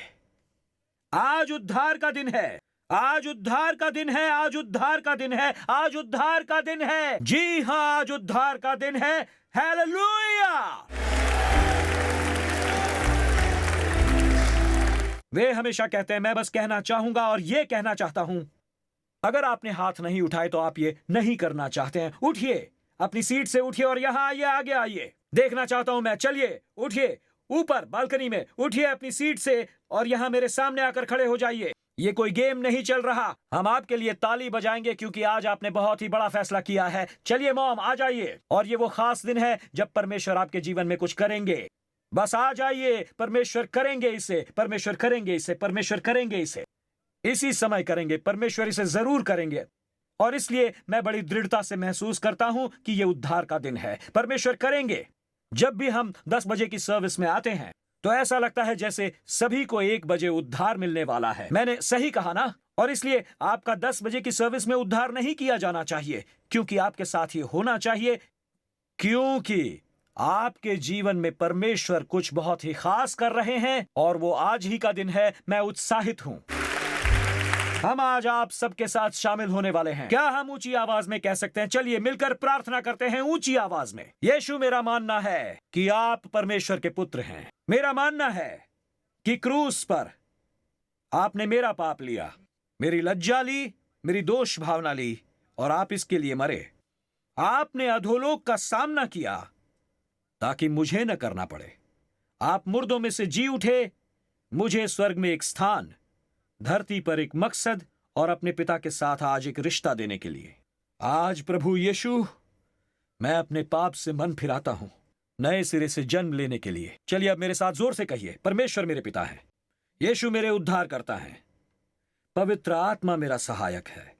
S1: आज उद्धार का दिन है, आज उद्धार का दिन है, आज उद्धार का दिन है, आज उद्धार का दिन है। जी हां, आज उद्धार का दिन है। हालेलुया। वे हमेशा कहते हैं, मैं बस कहना चाहूंगा और ये कहना चाहता हूं। अगर आपने हाथ नहीं उठाए तो आप ये नहीं करना चाहते हैं, उठिए, अपनी सीट से उठिए और यहां आइए, आगे आइए। देखना चाहता हूं मैं, चलिए, उठिए, ऊपर बालकनी में उठिए अपनी सीट से और यहां मेरे सामने आकर खड़े हो जाइए। ये कोई गेम नहीं चल रहा। हम आपके लिए ताली बजाएंगे क्योंकि आज आपने बहुत ही बड़ा फैसला किया है। चलिए मॉम, आ जाइए। और ये वो खास दिन है जब परमेश्वर आपके जीवन में कुछ करेंगे। बस आ जाइए, परमेश्वर करेंगे इसे, परमेश्वर करेंगे इसे, परमेश्वर करेंगे इसे, इसी समय करेंगे, परमेश्वर इसे जरूर करेंगे। और इसलिए मैं बड़ी दृढ़ता से महसूस करता हूं कि यह उद्धार का दिन है। परमेश्वर करेंगे। जब भी हम 10 बजे की सर्विस में आते हैं तो ऐसा लगता है जैसे सभी को 1 बजे उद्धार मिलने वाला है। मैंने सही कहा ना? और इसलिए आपका 10 बजे की सर्विस में उद्धार नहीं किया जाना चाहिए, क्योंकि आपके साथ ये होना चाहिए, क्योंकि आपके जीवन में परमेश्वर कुछ बहुत ही खास कर रहे हैं और वो आज ही का दिन है। मैं उत्साहित हूं। हम आज आप सबके साथ शामिल होने वाले हैं। क्या हम ऊंची आवाज में कह सकते हैं? चलिए मिलकर प्रार्थना करते हैं ऊंची आवाज में। यीशु, मेरा मानना है कि आप परमेश्वर के पुत्र हैं। मेरा मानना है कि क्रूस पर आपने मेरा पाप लिया, मेरी लज्जा ली, मेरी दोष भावना ली, और आप इसके लिए मरे। आपने अधोलोक का सामना किया ताकि मुझे न करना पड़े। आप मुर्दों में से जी उठे, मुझे स्वर्ग में एक स्थान, धरती पर एक मकसद और अपने पिता के साथ आज एक रिश्ता देने के लिए। आज प्रभु यीशु, मैं अपने पाप से मन फिराता हूं, नए सिरे से जन्म लेने के लिए। चलिए अब मेरे साथ जोर से कहिए, परमेश्वर मेरे पिता है, यीशु मेरे उद्धार करता है, पवित्र आत्मा मेरा सहायक है।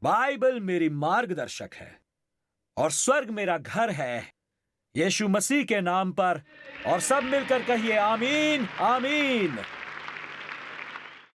S1: बाइबल मेरी मार्गदर्शक है और स्वर्ग मेरा घर है, यीशु मसीह के नाम पर। और सब मिलकर कहिए आमीन, आमीन।